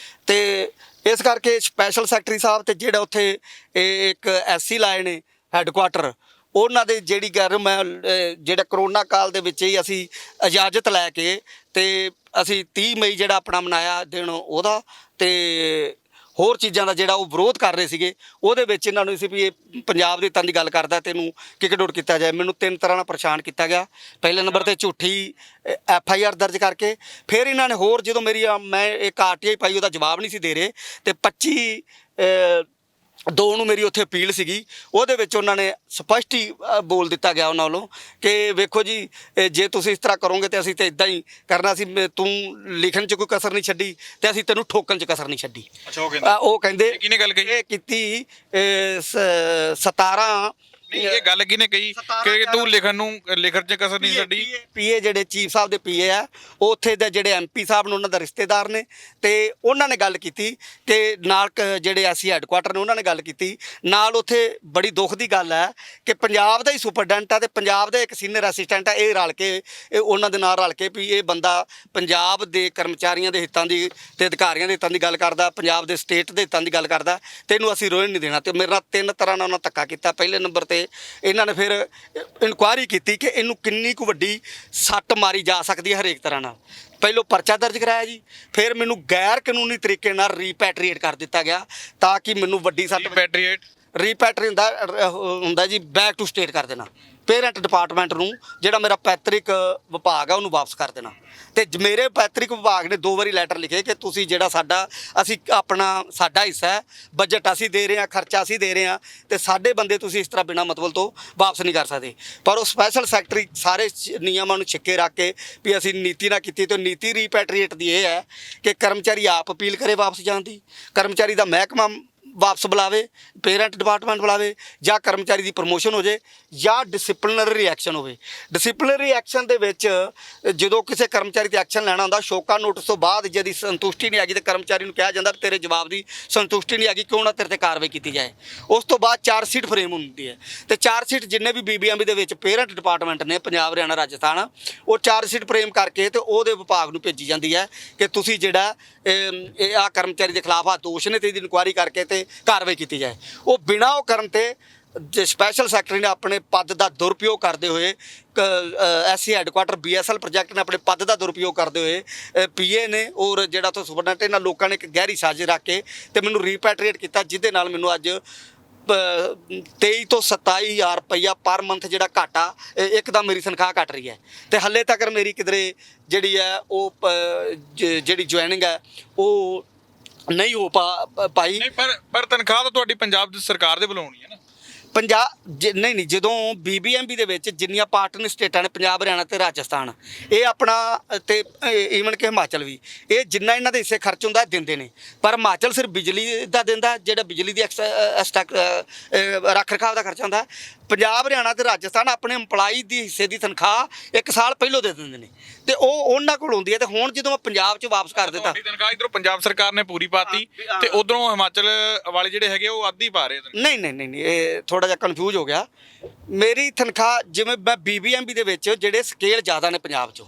ਤੇ ਇਸ ਕਰਕੇ ਸਪੈਸ਼ਲ ਸੈਕਟਰੀ ਸਾਹਿਬ ਤੇ ਜਿਹੜਾ ਉੱਥੇ ਇਹ ਇੱਕ ਐਸਸੀ ਲਾਏ ਨੇ ਹੈੱਡਕੁਆਟਰ, ਉਹਨਾਂ ਦੇ ਜਿਹੜੀ ਗੱਲ ਮੈਂ ਜਿਹੜਾ ਕਰੋਨਾ ਕਾਲ ਦੇ ਵਿੱਚ ਹੀ ਅਸੀਂ ਇਜਾਜ਼ਤ ਲੈ ਕੇ ਤੇ ਅਸੀਂ 30 ਮਈ ਜਿਹੜਾ ਆਪਣਾ ਮਨਾਇਆ ਦਿਨ ਉਹਦਾ, ਤੇ ਹੋਰ ਚੀਜ਼ਾਂ ਦਾ ਜਿਹੜਾ ਉਹ ਵਿਰੋਧ ਕਰ ਰਹੇ ਸੀਗੇ, ਉਹਦੇ ਵਿੱਚ ਇਹਨਾਂ ਨੂੰ ਸੀ ਵੀ ਇਹ ਪੰਜਾਬ ਦੇ ਹਿੱਤਾਂ ਦੀ ਗੱਲ ਕਰਦਾ ਤੇ ਇਹਨੂੰ ਕਿੱਕ-ਡੋਟ ਕੀਤਾ ਜਾਏ। ਮੈਨੂੰ 3 ਤਰ੍ਹਾਂ ਨਾਲ ਪਰੇਸ਼ਾਨ ਕੀਤਾ ਗਿਆ। ਪਹਿਲੇ ਨੰਬਰ ਤੇ ਝੂਠੀ FIR ਦਰਜ ਕਰਕੇ, ਫਿਰ ਇਹਨਾਂ ਨੇ ਹੋਰ ਜਦੋਂ ਮੇਰੀ ਮੈਂ ਇੱਕ RTI ਪਾਈ ਉਹਦਾ ਜਵਾਬ ਨਹੀਂ ਸੀ ਦੇ ਰਹੇ, ਤੇ 25/2 ਨੂੰ ਮੇਰੀ ਉੱਥੇ ਅਪੀਲ ਸੀਗੀ, ਉਹਦੇ ਵਿੱਚ ਉਹਨਾਂ ਨੇ ਸਪਸ਼ਟ ਹੀ ਬੋਲ ਦਿੱਤਾ ਗਿਆ ਉਹਨਾਂ ਵੱਲੋਂ ਕਿ ਵੇਖੋ ਜੀ ਜੇ ਤੁਸੀਂ ਇਸ ਤਰ੍ਹਾਂ ਕਰੋਗੇ ਤੇ ਅਸੀਂ ਤਾਂ ਇਦਾਂ ਹੀ ਕਰਨਾ ਸੀ, ਤੂੰ ਲਿਖਣ 'ਚ ਕੋਈ ਕਸਰ ਨਹੀਂ ਛੱਡੀ ਤੇ ਅਸੀਂ ਤੈਨੂੰ ਠੋਕਣ 'ਚ ਕਸਰ ਨਹੀਂ ਛੱਡੀ। ਅੱਛਾ, ਉਹ ਕਹਿੰਦੇ ਕਿਹਨੇ ਗੱਲ ਕਹੀ? ਇਹ ਕੀਤੀ 17 ਨਹੀਂ, ਇਹ ਗੱਲ ਕਿਹਨੇ ਕਹੀ ਕਿ ਤੂੰ ਲਿਖਣ 'ਚ ਕਸਰ ਨਹੀਂ ਛੱਡੀ? ਪੀਏ ਜਿਹੜੇ ਚੀਫ ਸਾਹਿਬ ਦੇ ਪੀਏ ਆ, ਉਹ ਉੱਥੇ ਦੇ ਜਿਹੜੇ MP ਸਾਹਿਬ ਨੇ ਉਹਨਾਂ ਦਾ ਰਿਸ਼ਤੇਦਾਰ ਨੇ, ਤੇ ਉਹਨਾਂ ਨੇ ਗੱਲ ਕੀਤੀ ਕਿ ਨਾਲ ਜਿਹੜੇ ਐਸਸੀ ਹੈੱਡਕੁਆਟਰ ਨੇ ਉਹਨਾਂ ਨੇ ਗੱਲ ਕੀਤੀ ਨਾਲ। ਉੱਥੇ ਬੜੀ ਦੁੱਖ ਦੀ ਗੱਲ ਹੈ ਕਿ ਪੰਜਾਬ ਦਾ ਹੀ ਸੁਪਰਡੈਂਟ ਆ ਤੇ ਪੰਜਾਬ ਦਾ ਇੱਕ ਸੀਨੀਅਰ ਅਸਿਸਟੈਂਟ ਆ, ਇਹ ਰਲ ਕੇ ਉਹਨਾਂ ਦੇ ਨਾਲ ਰਲ ਕੇ ਵੀ ਇਹ ਬੰਦਾ ਪੰਜਾਬ ਦੇ ਕਰਮਚਾਰੀਆਂ ਦੇ ਹਿੱਤਾਂ ਦੀ ਤੇ ਅਧਿਕਾਰੀਆਂ ਦੇ ਹਿੱਤਾਂ ਦੀ ਗੱਲ ਕਰਦਾ, ਪੰਜਾਬ ਦੇ ਸਟੇਟ ਦੇ ਹਿੱਤਾਂ ਦੀ ਗੱਲ ਕਰਦਾ, ਤੇ ਇਹਨੂੰ ਅਸੀਂ ਰੋਣ ਨਹੀਂ ਦੇਣਾ। ਤੇ ਮੇਰੇ ਨਾਲ 3 ਤਰ੍ਹਾਂ ਨਾਲ ਉਹਨਾਂ ਧੱਕਾ ਕੀਤਾ। ਪਹਿਲੇ ਨੰਬਰ ਤੇ ਇਹਨਾਂ ਨੇ ਫਿਰ ਇਨਕੁਆਇਰੀ ਕੀਤੀ ਕਿ ਇਹਨੂੰ ਕਿੰਨੀ ਕੁ ਵੱਡੀ ਸੱਟ ਮਾਰੀ ਜਾ ਸਕਦੀ ਹੈ ਹਰੇਕ ਤਰ੍ਹਾਂ ਨਾਲ। ਪਹਿਲੋਂ ਪਰਚਾ ਦਰਜ ਕਰਾਇਆ ਜੀ, ਫਿਰ ਮੈਨੂੰ ਗੈਰ ਕਾਨੂੰਨੀ ਤਰੀਕੇ ਨਾਲ ਰੀਪੈਟਰੀਏਟ ਕਰ ਦਿੱਤਾ ਗਿਆ ਤਾਂ ਕਿ ਮੈਨੂੰ ਵੱਡੀ ਸੱਟ। ਰੀਪੈਟਰੀ ਹੁੰਦਾ ਜੀ ਬੈਕ ਟੂ ਸਟੇਟ ਕਰ ਦੇਣਾ, ਪੇਰੈਂਟ ਡਿਪਾਰਟਮੈਂਟ ਨੂੰ ਜਿਹੜਾ ਮੇਰਾ ਪੈਤਰਿਕ ਵਿਭਾਗ ਆ ਉਹਨੂੰ ਵਾਪਸ ਕਰ ਦੇਣਾ। ਤੇ ਮੇਰੇ ਪੈਤਰਿਕ ਵਿਭਾਗ ਨੇ 2 ਵਾਰੀ ਲੈਟਰ ਲਿਖੇ ਕਿ ਤੁਸੀਂ ਜਿਹੜਾ ਅਸੀਂ ਸਾਡਾ ਹਿੱਸਾ ਹੈ, ਬਜਟ ਅਸੀਂ ਦੇ ਰਹੇ ਹਾਂ, ਖਰਚਾ ਅਸੀਂ ਦੇ ਰਹੇ ਹਾਂ, ਤੇ ਸਾਡੇ ਬੰਦੇ ਤੁਸੀਂ ਇਸ ਤਰ੍ਹਾਂ ਬਿਨਾਂ ਮਤਲਬ ਤੋਂ ਵਾਪਸ ਨਹੀਂ ਕਰ ਸਕਦੇ। ਪਰ ਉਹ ਸਪੈਸ਼ਲ ਸੈਕਟਰੀ ਸਾਰੇ ਨਿਯਮਾਂ ਨੂੰ ਛਿੱਕੇ ਰੱਖ ਕੇ ਵੀ ਅਸੀਂ ਨੀਤੀ ਨਾ ਕੀਤੀ, ਤੇ ਨੀਤੀ ਰੀਪੈਟਰੀਏਟ ਦੀ ਇਹ ਹੈ ਕਿ ਕਰਮਚਾਰੀ ਆਪ ਅਪੀਲ ਕਰੇ ਵਾਪਸ ਜਾਣ ਦੀ, ਕਰਮਚਾਰੀ ਦਾ ਮਹਿਕਮਾ ਵਾਪਸ ਬੁਲਾਵੇ, ਪੇਰੈਂਟ ਡਿਪਾਰਟਮੈਂਟ ਬੁਲਾਵੇ, ਜਾਂ ਕਰਮਚਾਰੀ ਦੀ ਪ੍ਰਮੋਸ਼ਨ ਹੋ ਜਾਏ ਜਾਂ ਡਿਸਪਲਿਨਰੀ ਰਿਐਕਸ਼ਨ ਹੋਵੇ। ਡਿਸਪਲਿਨਰੀ ਐਕਸ਼ਨ ਦੇ ਵਿੱਚ ਜਦੋਂ ਕਿਸੇ ਕਰਮਚਾਰੀ ਤੇ ਐਕਸ਼ਨ ਲੈਣਾ ਹੁੰਦਾ, ਸ਼ੋਕਾ ਨੋਟਿਸ ਤੋਂ ਬਾਅਦ ਜਦ ਸੰਤੁਸ਼ਟੀ ਨਹੀਂ ਆ ਗਈ ਤੇ ਕਰਮਚਾਰੀ ਨੂੰ ਕਿਹਾ ਜਾਂਦਾ ਤੇਰੇ ਜਵਾਬ ਦੀ ਸੰਤੁਸ਼ਟੀ ਨਹੀਂ ਆ ਗਈ, ਕਿਉਂ ਨਾ ਤੇਰੇ ਤੇ ਕਾਰਵਾਈ ਕੀਤੀ ਜਾਏ। ਉਸ ਤੋਂ ਬਾਅਦ ਚਾਰਜ ਸ਼ੀਟ ਫਰੇਮ ਹੁੰਦੀ ਹੈ, ਤੇ ਚਾਰਜ ਸ਼ੀਟ ਜਿੰਨੇ ਵੀ BBMB ਦੇ ਵਿੱਚ ਪੇਰੈਂਟ ਡਿਪਾਰਟਮੈਂਟ ਨੇ ਪੰਜਾਬ, ਹਰਿਆਣਾ, ਰਾਜਸਥਾਨ, ਉਹ ਚਾਰਜ ਸ਼ੀਟ ਫਰੇਮ ਕਰਕੇ ਤੇ ਉਹਦੇ ਵਿਭਾਗ ਨੂੰ ਭੇਜੀ ਜਾਂਦੀ ਹੈ ਕਿ ਤੁਸੀਂ ਜਿਹੜਾ ਇਹ ਕਰਮਚਾਰੀ ਦੇ ਖਿਲਾਫ ਆ ਦੋਸ਼ ਨੇ ਤੇ ਇਹਦੀ ਇਨਕੁਆਇਰੀ ਕਰਕੇ ਤੇ ਕਾਰਵਾਈ ਕੀਤੀ ਜਾਏ। ਉਹ ਬਿਨਾਂ ਉਹ ਕਰਨ ਤੇ ਸਪੈਸ਼ਲ ਸੈਕਟਰੀ ਨੇ ਆਪਣੇ ਪਦ ਦਾ ਦੁਰਉਪਯੋਗ ਕਰਦੇ ਹੋਏ, ਐਸਸੀ ਹੈੱਡਕੁਆਟਰ BSL ਪ੍ਰੋਜੈਕਟ ਨੇ ਆਪਣੇ ਪਦ ਦਾ ਦੁਰਉਪਯੋਗ ਕਰਦੇ ਹੋਏ, PA ਨੇ ਔਰ ਜਿਹੜਾ ਤੋਂ ਸੁਪਰਡੈਂਟ, ਇਹਨਾਂ ਲੋਕਾਂ ਨੇ ਇੱਕ ਗਹਿਰੀ ਸਾਜ਼ਿਸ਼ ਰੱਖ ਕੇ ਤੇ ਮੈਨੂੰ ਰੀਪੈਟਰੀਏਟ ਕੀਤਾ, ਜਿਹਦੇ ਨਾਲ ਮੈਨੂੰ ਅੱਜ 23 ਤੋਂ 27 ਹਜ਼ਾਰ ਰੁਪਈਆ ਪਰ ਮੰਥ ਜਿਹੜਾ ਘਾਟਾ, ਇੱਕਦਮ ਮੇਰੀ ਤਨਖਾਹ ਘਟ ਰਹੀ ਹੈ। ਤੇ ਹਾਲੇ ਤੱਕ ਮੇਰੀ ਕਿਧਰੇ ਜਿਹੜੀ ਹੈ ਉਹ ਜਿਹੜੀ ਜੁਆਇਨਿੰਗ ਹੈ ਉਹ ਨਹੀਂ ਹੋ ਪਾਈ। ਨਹੀਂ, ਪਰ ਤਨਖਾਹ ਤਾਂ ਤੁਹਾਡੀ ਪੰਜਾਬ ਦੀ ਸਰਕਾਰ ਦੇ ਵੱਲੋਂ ਹੋਣੀ ਹੈ ਨਾ। ਨਹੀਂ, ਜਦੋਂ BBMB ਦੇ ਵਿੱਚ ਜਿੰਨੀਆਂ ਪਾਰਟਨਰ ਸਟੇਟਾਂ ਨੇ, ਪੰਜਾਬ, ਹਰਿਆਣਾ ਤੇ ਰਾਜਸਥਾਨ, ਇਹ ਆਪਣਾ ਤੇ ਈਵਨ ਕਿ ਹਿਮਾਚਲ ਵੀ, ਇਹ ਜਿੰਨਾ ਇਹਨਾਂ ਦੇ ਹਿੱਸੇ ਖਰਚ ਹੁੰਦਾ ਦਿੰਦੇ ਨੇ। ਪਰ ਹਿਮਾਚਲ ਸਿਰਫ ਬਿਜਲੀ ਦਾ ਦਿੰਦਾ, ਜਿਹੜਾ ਬਿਜਲੀ ਦੀ ਰੱਖ ਰਖਾਵ ਦਾ ਖਰਚਾ ਹੁੰਦਾ। ਪੰਜਾਬ, ਹਰਿਆਣਾ ਤੇ ਰਾਜਸਥਾਨ ਆਪਣੇ EMPLOYEE ਦੀ ਹਿੱਸੇ ਦੀ ਤਨਖਾਹ 1 ਸਾਲ ਪਹਿਲੋਂ ਦੇ ਦਿੰਦੇ ਨੇ, ਤੇ ਉਹ ਉਹਨਾਂ ਕੋਲ ਹੁੰਦੀ ਹੈ। ਤੇ ਹੁਣ ਜਦੋਂ ਮੈਂ ਪੰਜਾਬ 'ਚ ਵਾਪਸ ਕਰ ਦਿੱਤਾ, ਤਨਖਾਹ ਇੱਧਰੋਂ ਪੰਜਾਬ ਸਰਕਾਰ ਨੇ ਪੂਰੀ ਪਾਤੀ ਤੇ ਉਧਰੋਂ ਹਿਮਾਚਲ ਵਾਲੇ ਜਿਹੜੇ ਹੈਗੇ ਉਹ ਅੱਧੀ ਪਾ ਰਹੇ। ਨਹੀਂ, ਇਹ ਥੋੜਾ ਜਿਹਾ ਕਨਫਿਊਜ਼ ਹੋ ਗਿਆ। ਮੇਰੀ ਤਨਖਾਹ ਜਿਵੇਂ ਮੈਂ BBMB ਦੇ ਵਿੱਚ ਜਿਹੜੇ ਸਕੇਲ ਜ਼ਿਆਦਾ ਨੇ ਪੰਜਾਬ 'ਚੋਂ,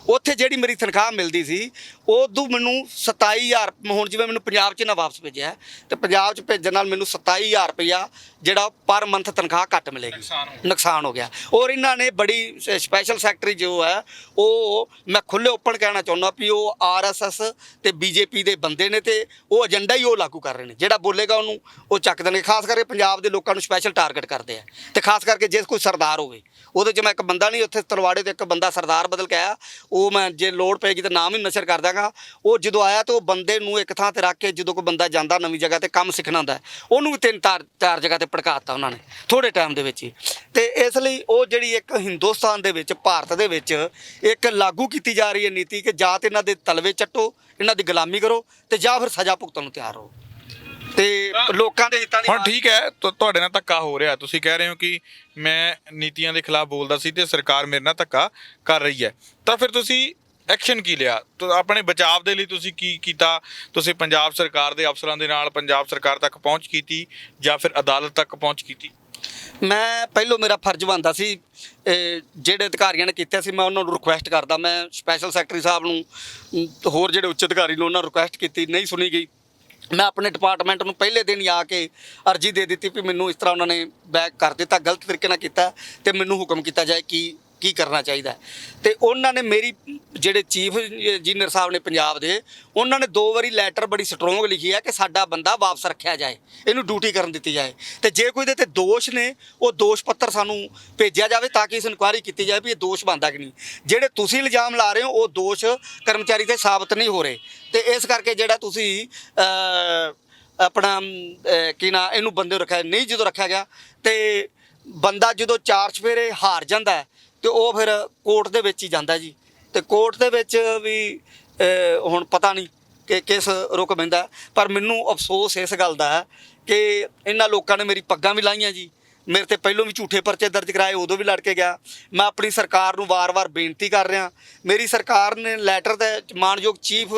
ਉੱਥੇ ਜਿਹੜੀ ਮੇਰੀ ਤਨਖਾਹ ਮਿਲਦੀ ਸੀ ਉਦੋਂ ਮੈਨੂੰ 27,000, ਹੁਣ ਜਿਵੇਂ ਮੈਨੂੰ ਪੰਜਾਬ 'ਚ ਨਾ ਵਾਪਸ ਭੇਜਿਆ ਤੇ ਪੰਜਾਬ 'ਚ ਭੇਜਣ ਨਾਲ ਮੈਨੂੰ 27,000 ਰੁਪਈਆ ਜਿਹੜਾ ਪਰ ਮੰਥ ਤਨਖਾਹ ਘੱਟ ਮਿਲੇਗੀ, ਨੁਕਸਾਨ ਹੋ ਗਿਆ। ਔਰ ਇਹਨਾਂ ਨੇ ਬੜੀ ਸਪੈਸ਼ਲ ਸੈਕਟਰੀ ਜੋ ਹੈ ਉਹ ਮੈਂ ਖੁੱਲ੍ਹੇ ਓਪਨ ਕਹਿਣਾ ਚਾਹੁੰਦਾ ਵੀ ਉਹ RSS ਤੇ BJP ਦੇ ਬੰਦੇ ਨੇ, ਤੇ ਉਹ ਏਜੰਡਾ ਹੀ ਉਹ ਲਾਗੂ ਕਰ ਰਹੇ ਨੇ। ਜਿਹੜਾ ਬੋਲੇਗਾ ਉਹਨੂੰ ਉਹ ਚੱਕ ਦੇਣਗੇ। ਖਾਸ ਕਰਕੇ ਪੰਜਾਬ ਦੇ ਲੋਕਾਂ ਨੂੰ ਸਪੈਸ਼ਲ ਟਾਰਗੇਟ ਕਰਦੇ ਆ, ਤੇ ਖਾਸ ਕਰਕੇ ਜੇ ਕੋਈ ਸਰਦਾਰ ਹੋਵੇ, ਉਹਦੇ 'ਚ ਮੈਂ ਇੱਕ ਬੰਦਾ ਨਹੀਂ, ਉੱਥੇ ਤਲਵਾੜੇ ਤੇ ਇੱਕ ਬੰਦਾ ਸਰਦਾਰ ਬਦਲ ਕੇ ਆਇਆ, ਉਹ ਮੈਂ ਜੇ ਲੋੜ ਪਏਗੀ ਤਾਂ ਨਾਮ ਹੀ ਨਸ਼ਰ ਕਰ ਦਾਂਗਾ। ਉਹ ਜਦੋਂ ਆਇਆ ਤਾਂ ਉਹ ਬੰਦੇ ਨੂੰ ਇੱਕ ਥਾਂ ਤੇ ਰੱਖ ਕੇ, ਜਦੋਂ ਕੋਈ ਬੰਦਾ ਜਾਂਦਾ ਨਵੀਂ ਜਗ੍ਹਾ ਤੇ ਕੰਮ ਸਿੱਖਣਾ ਹੁੰਦਾ, ਉਹਨੂੰ ਵੀ 3-4 ਜਗ੍ਹਾ ਤੇ ਭੜਕਾ ਦਿੱਤਾ ਉਹਨਾਂ ਨੇ ਥੋੜ੍ਹੇ ਟਾਈਮ ਦੇ ਵਿੱਚ ਹੀ। ਤੇ ਇਸ ਲਈ ਉਹ ਜਿਹੜੀ ਇੱਕ ਹਿੰਦੁਸਤਾਨ ਦੇ ਵਿੱਚ, ਭਾਰਤ ਦੇ ਵਿੱਚ ਇੱਕ ਲਾਗੂ ਕੀਤੀ ਜਾ ਰਹੀ ਹੈ ਨੀਤੀ ਕਿ ਜਾਂ ਤਾਂ ਇਹਨਾਂ ਦੇ ਤਲਵੇ ਚੱਟੋ, ਇਹਨਾਂ ਦੀ ਗੁਲਾਮੀ ਕਰੋ, ਤੇ ਜਾਂ ਫਿਰ ਸਜ਼ਾ ਭੁਗਤਣ ਨੂੰ ਤਿਆਰ ਹੋ। ਤੇ ਲੋਕਾਂ ਦੇ ਹਿੱਤਾਂ ਦੀ ਹੁਣ ਠੀਕ ਹੈ, ਤੁਹਾਡੇ ਨਾਲ ਧੱਕਾ ਹੋ ਰਿਹਾ। ਤੁਸੀਂ ਕਹਿ ਰਹੇ ਹੋ ਕਿ ਮੈਂ ਨੀਤੀਆਂ ਦੇ ਖਿਲਾਫ ਬੋਲਦਾ ਸੀ ਤੇ ਸਰਕਾਰ ਮੇਰੇ ਨਾਲ ਧੱਕਾ ਕਰ ਰਹੀ ਹੈ, ਤਾਂ ਫਿਰ ਤੁਸੀਂ ਐਕਸ਼ਨ ਕੀ ਲਿਆ? ਆਪਣੇ ਬਚਾਅ ਦੇ ਲਈ ਤੁਸੀਂ ਕੀ ਕੀਤਾ? ਤੁਸੀਂ ਪੰਜਾਬ ਸਰਕਾਰ ਦੇ ਅਫਸਰਾਂ ਦੇ ਨਾਲ ਪੰਜਾਬ ਸਰਕਾਰ ਤੱਕ ਪਹੁੰਚ ਕੀਤੀ ਜਾਂ ਫਿਰ ਅਦਾਲਤ ਤੱਕ ਪਹੁੰਚ ਕੀਤੀ? ਮੈਂ ਪਹਿਲੋਂ ਮੇਰਾ ਫਰਜ਼ ਬਣਦਾ ਸੀ, ਜਿਹੜੇ ਅਧਿਕਾਰੀਆਂ ਨੇ ਕੀਤਾ ਸੀ ਮੈਂ ਉਹਨਾਂ ਨੂੰ ਰਿਕੁਐਸਟ ਕਰਦਾ, ਮੈਂ ਸਪੈਸ਼ਲ ਸੈਕਟਰੀ ਸਾਹਿਬ ਨੂੰ ਹੋਰ ਜਿਹੜੇ ਉੱਚ ਅਧਿਕਾਰੀ ਨੇ ਉਹਨਾਂ ਨੂੰ ਰਿਕੁਐਸਟ ਕੀਤੀ, ਨਹੀਂ ਸੁਣੀ ਗਈ। ਮੈਂ ਆਪਣੇ ਡਿਪਾਰਟਮੈਂਟ ਨੂੰ ਪਹਿਲੇ ਦਿਨ ਹੀ ਆ ਕੇ ਅਰਜੀ ਦੇ ਦਿੱਤੀ ਵੀ ਮੈਨੂੰ ਇਸ ਤਰ੍ਹਾਂ ਉਹਨਾਂ ਨੇ ਬੈਕ ਕਰ ਦਿੱਤਾ, ਗਲਤ ਤਰੀਕੇ ਨਾਲ ਕੀਤਾ ਤੇ ਮੈਨੂੰ ਹੁਕਮ ਕੀਤਾ ਜਾਏ ਕੀ ਕਰਨਾ ਚਾਹੀਦਾ। ਤੇ ਉਹਨਾਂ ਨੇ ਮੇਰੀ ਜਿਹੜੇ ਚੀਫ ਇੰਜੀਨੀਅਰ ਸਾਹਿਬ ਨੇ ਪੰਜਾਬ ਦੇ, ਉਹਨਾਂ ਨੇ 2 ਵਾਰੀ ਲੈਟਰ ਬੜੀ ਸਟਰੋਂਗ ਲਿਖੀ ਹੈ ਕਿ ਸਾਡਾ ਬੰਦਾ ਵਾਪਸ ਰੱਖਿਆ ਜਾਏ, ਇਹਨੂੰ ਡਿਊਟੀ ਕਰਨ ਦਿੱਤੀ ਜਾਏ, ਤੇ ਜੇ ਕੋਈ ਇਹਦੇ ਤੇ ਦੋਸ਼ ਨੇ ਉਹ ਦੋਸ਼ ਪੱਤਰ ਸਾਨੂੰ ਭੇਜਿਆ ਜਾਵੇ ਤਾਂ ਕਿ ਇਸ ਇਨਕੁਆਇਰੀ ਕੀਤੀ ਜਾਵੇ ਵੀ ਇਹ ਦੋਸ਼ ਬਣਦਾ ਕਿ ਨਹੀਂ। ਜਿਹੜੇ ਤੁਸੀਂ ਇਲਜ਼ਾਮ ਲਾ ਰਹੇ ਹੋ ਉਹ ਦੋਸ਼ ਕਰਮਚਾਰੀ ਤੇ ਸਾਬਤ ਨਹੀਂ ਹੋ ਰਹੇ, ਤੇ ਇਸ ਕਰਕੇ ਜਿਹੜਾ ਤੁਸੀਂ ਆਪਣਾ ਕੀ ਨਾ ਇਹਨੂੰ ਬੰਦੇ ਰੱਖਿਆ ਨਹੀਂ, ਜਦੋਂ ਰੱਖਿਆ ਗਿਆ ਤੇ ਬੰਦਾ ਜਦੋਂ 4 ਚੁਫੇਰੇ ਹਾਰ ਜਾਂਦਾ ਤੇ ਉਹ ਫਿਰ ਕੋਰਟ ਦੇ ਵਿੱਚ ਹੀ ਜਾਂਦਾ ਜੀ, ਤੇ ਕੋਰਟ ਦੇ ਵਿੱਚ ਵੀ ਹੁਣ ਪਤਾ ਨਹੀਂ ਕਿ ਕਿਸ ਰੁਕ ਪੈਂਦਾ। ਪਰ ਮੈਨੂੰ ਅਫਸੋਸ ਇਸ ਗੱਲ ਦਾ ਹੈ ਕਿ ਇਹਨਾਂ ਲੋਕਾਂ ਨੇ ਮੇਰੀ ਪੱਗਾਂ ਵੀ ਲਾਈਆਂ ਜੀ, ਮੇਰੇ ਤੇ ਪਹਿਲੋਂ ਵੀ ਝੂਠੇ ਪਰਚੇ ਦਰਜ ਕਰਾਏ, ਉਦੋਂ ਵੀ ਲੜ ਕੇ ਗਿਆ। ਮੈਂ ਆਪਣੀ ਸਰਕਾਰ ਨੂੰ ਵਾਰ-ਵਾਰ ਬੇਨਤੀ ਕਰ ਰਿਹਾ, ਮੇਰੀ ਸਰਕਾਰ ਨੇ ਲੈਟਰ ਦੇ ਮਾਨਯੋਗ ਚੀਫ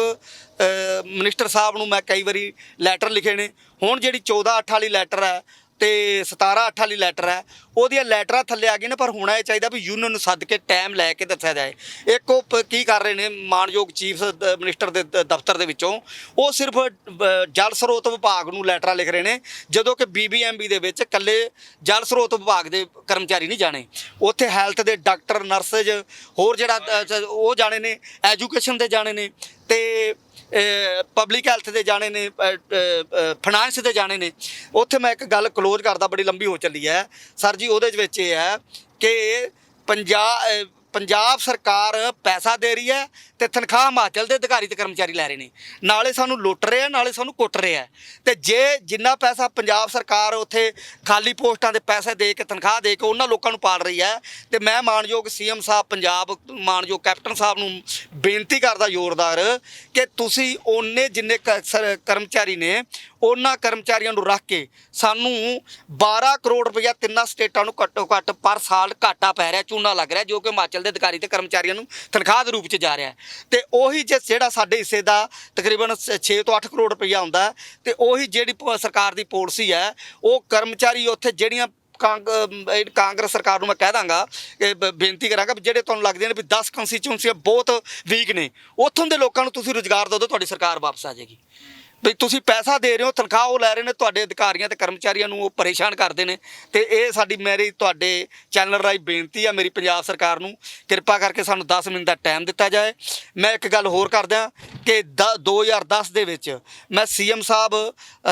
ਮਿਨਿਸਟਰ ਸਾਹਿਬ ਨੂੰ ਮੈਂ ਕਈ ਵਾਰੀ ਲੈਟਰ ਲਿਖੇ ਨੇ। ਹੁਣ ਜਿਹੜੀ 14/8 ਵਾਲੀ ਲੈਟਰ ਹੈ ਤੇ 17/8 ਵਾਲੀ ਲੈਟਰ ਹੈ, ਉਹਦੀਆਂ ਲੈਟਰਾਂ ਥੱਲੇ ਆ ਗਏ ਨੇ, ਪਰ ਹੋਣਾ ਇਹ ਚਾਹੀਦਾ ਵੀ ਯੂਨੀਅਨ ਨੂੰ ਸੱਦ ਕੇ ਟਾਈਮ ਲੈ ਕੇ ਦੱਸਿਆ ਜਾਏ। ਇੱਕ ਉਹ ਕੀ ਕਰ ਰਹੇ ਨੇ ਮਾਨਯੋਗ ਚੀਫ ਮਿਨਿਸਟਰ ਦੇ ਦਫ਼ਤਰ ਦੇ ਵਿੱਚੋਂ, ਉਹ ਸਿਰਫ ਜਲ ਸਰੋਤ ਵਿਭਾਗ ਨੂੰ ਲੈਟਰਾਂ ਲਿਖ ਰਹੇ ਨੇ, ਜਦੋਂ ਕਿ BBMB ਦੇ ਵਿੱਚ ਇਕੱਲੇ ਜਲ ਸਰੋਤ ਵਿਭਾਗ ਦੇ ਕਰਮਚਾਰੀ ਨਹੀਂ ਜਾਣੇ, ਉੱਥੇ ਹੈਲਥ ਦੇ ਡਾਕਟਰ ਨਰਸਿਜ ਹੋਰ ਜਿਹੜਾ ਉਹ ਜਾਣੇ ਨੇ, ਐਜੂਕੇਸ਼ਨ ਦੇ ਜਾਣੇ ਨੇ, ਤੇ ਪਬਲਿਕ ਹੈਲਥ ਦੇ ਜਾਣੇ ਨੇ, ਫਾਈਨਾਂਸ ਦੇ ਜਾਣੇ ਨੇ। ਉੱਥੇ ਮੈਂ ਇੱਕ ਗੱਲ ਕਲੋਜ਼ ਕਰਦਾ, ਬੜੀ ਲੰਬੀ ਹੋ ਚੱਲੀ ਹੈ ਸਰ ਜੀ। ਉਹਦੇ ਵਿੱਚ ਇਹ ਹੈ ਕਿ ਪੰਜਾਬ ਸਰਕਾਰ ਪੈਸਾ ਦੇ ਰਹੀ ਹੈ ਤੇ ਤਨਖਾਹ ਹਿਮਾਚਲ ਦੇ ਅਧਿਕਾਰੀ ਤੇ ਕਰਮਚਾਰੀ ਲੈ ਰਹੇ ਨੇ, ਨਾਲੇ ਸਾਨੂੰ ਲੁੱਟ ਰਹੇ ਆ ਨਾਲੇ ਸਾਨੂੰ ਕੁੱਟ ਰਹੇ ਆ। ਤੇ ਜੇ ਜਿੰਨਾ ਪੈਸਾ ਪੰਜਾਬ ਸਰਕਾਰ ਉੱਥੇ ਖਾਲੀ ਪੋਸਟਾਂ ਦੇ ਪੈਸੇ ਦੇ ਕੇ ਤਨਖਾਹ ਦੇ ਕੇ ਉਹਨਾਂ ਲੋਕਾਂ ਨੂੰ ਪਾਲ ਰਹੀ ਹੈ, ਤੇ ਮੈਂ ਮਾਨਯੋਗ CM ਸਾਹਿਬ ਪੰਜਾਬ, ਮਾਨਯੋਗ ਕੈਪਟਨ ਸਾਹਿਬ ਨੂੰ ਬੇਨਤੀ ਕਰਦਾ ਜ਼ੋਰਦਾਰ ਕਿ ਤੁਸੀਂ ਉਹਨੇ ਜਿੰਨੇ ਕਰਮਚਾਰੀ ਨੇ ਉਹਨਾਂ ਕਰਮਚਾਰੀਆਂ ਨੂੰ ਰੱਖ ਕੇ ਸਾਨੂੰ 12 ਕਰੋੜ ਰੁਪਈਆ 3 ਸਟੇਟਾਂ ਨੂੰ ਘੱਟੋ ਘੱਟ ਪਰ ਸਾਲ ਘਾਟਾ ਪੈ ਰਿਹਾ, ਚੂਨਾ ਲੱਗ ਰਿਹਾ, ਜੋ ਕਿ ਹਿਮਾਚਲ ਦੇ ਅਧਿਕਾਰੀ ਤੇ ਕਰਮਚਾਰੀਆਂ ਨੂੰ ਤਨਖਾਹ ਦੇ ਰੂਪ 'ਚ ਜਾ ਰਿਹਾ। ਤੇ ਉਹੀ ਜਿਹੜਾ ਸਾਡੇ ਹਿੱਸੇ ਦਾ ਤਕਰੀਬਨ 6 ਤੋਂ 8 ਕਰੋੜ ਰੁਪਈਆ ਹੁੰਦਾ, ਤੇ ਉਹੀ ਜਿਹੜੀ ਸਰਕਾਰ ਦੀ ਪਾਲਿਸੀ ਹੈ, ਉਹ ਕਰਮਚਾਰੀ ਉੱਥੇ ਜਿਹੜੀਆਂ ਕਾਂਗਰਸ ਸਰਕਾਰ ਨੂੰ ਮੈਂ ਕਹਿ ਦਾਂਗਾ ਕਿ ਬੇਨਤੀ ਕਰਾਂਗਾ ਵੀ ਜਿਹੜੇ ਤੁਹਾਨੂੰ ਲੱਗਦੇ ਨੇ ਵੀ 10 ਕੰਸਟੀਚੁਐਂਸੀਆਂ ਬਹੁਤ ਵੀਕ ਨੇ, ਉੱਥੋਂ ਦੇ ਲੋਕਾਂ ਨੂੰ ਤੁਸੀਂ ਰੁਜ਼ਗਾਰ ਦਿਓ, ਤੁਹਾਡੀ ਸਰਕਾਰ ਵਾਪਸ ਆ ਜਾਏਗੀ। ਵੀ ਤੁਸੀਂ ਪੈਸਾ ਦੇ ਰਹੇ ਹੋ, ਤਨਖਾਹ ਉਹ ਲੈ ਰਹੇ ਨੇ, ਤੁਹਾਡੇ ਅਧਿਕਾਰੀਆਂ ਤੇ ਕਰਮਚਾਰੀਆਂ ਨੂੰ ਉਹ ਪਰੇਸ਼ਾਨ ਕਰਦੇ ਨੇ। ਤੇ ਇਹ ਸਾਡੀ ਮੇਰੀ ਤੁਹਾਡੇ ਚੈਨਲ ਰਾਹੀਂ ਬੇਨਤੀ ਆ ਮੇਰੀ ਪੰਜਾਬ ਸਰਕਾਰ ਨੂੰ, ਕਿਰਪਾ ਕਰਕੇ ਸਾਨੂੰ 10 ਮਿੰਟ ਦਾ ਟਾਈਮ ਦਿੱਤਾ ਜਾਏ। ਮੈਂ ਇੱਕ ਗੱਲ ਹੋਰ ਕਰਦਾ ਕਿ 2010 ਦੇ ਵਿੱਚ ਮੈਂ CM ਸਾਹਿਬ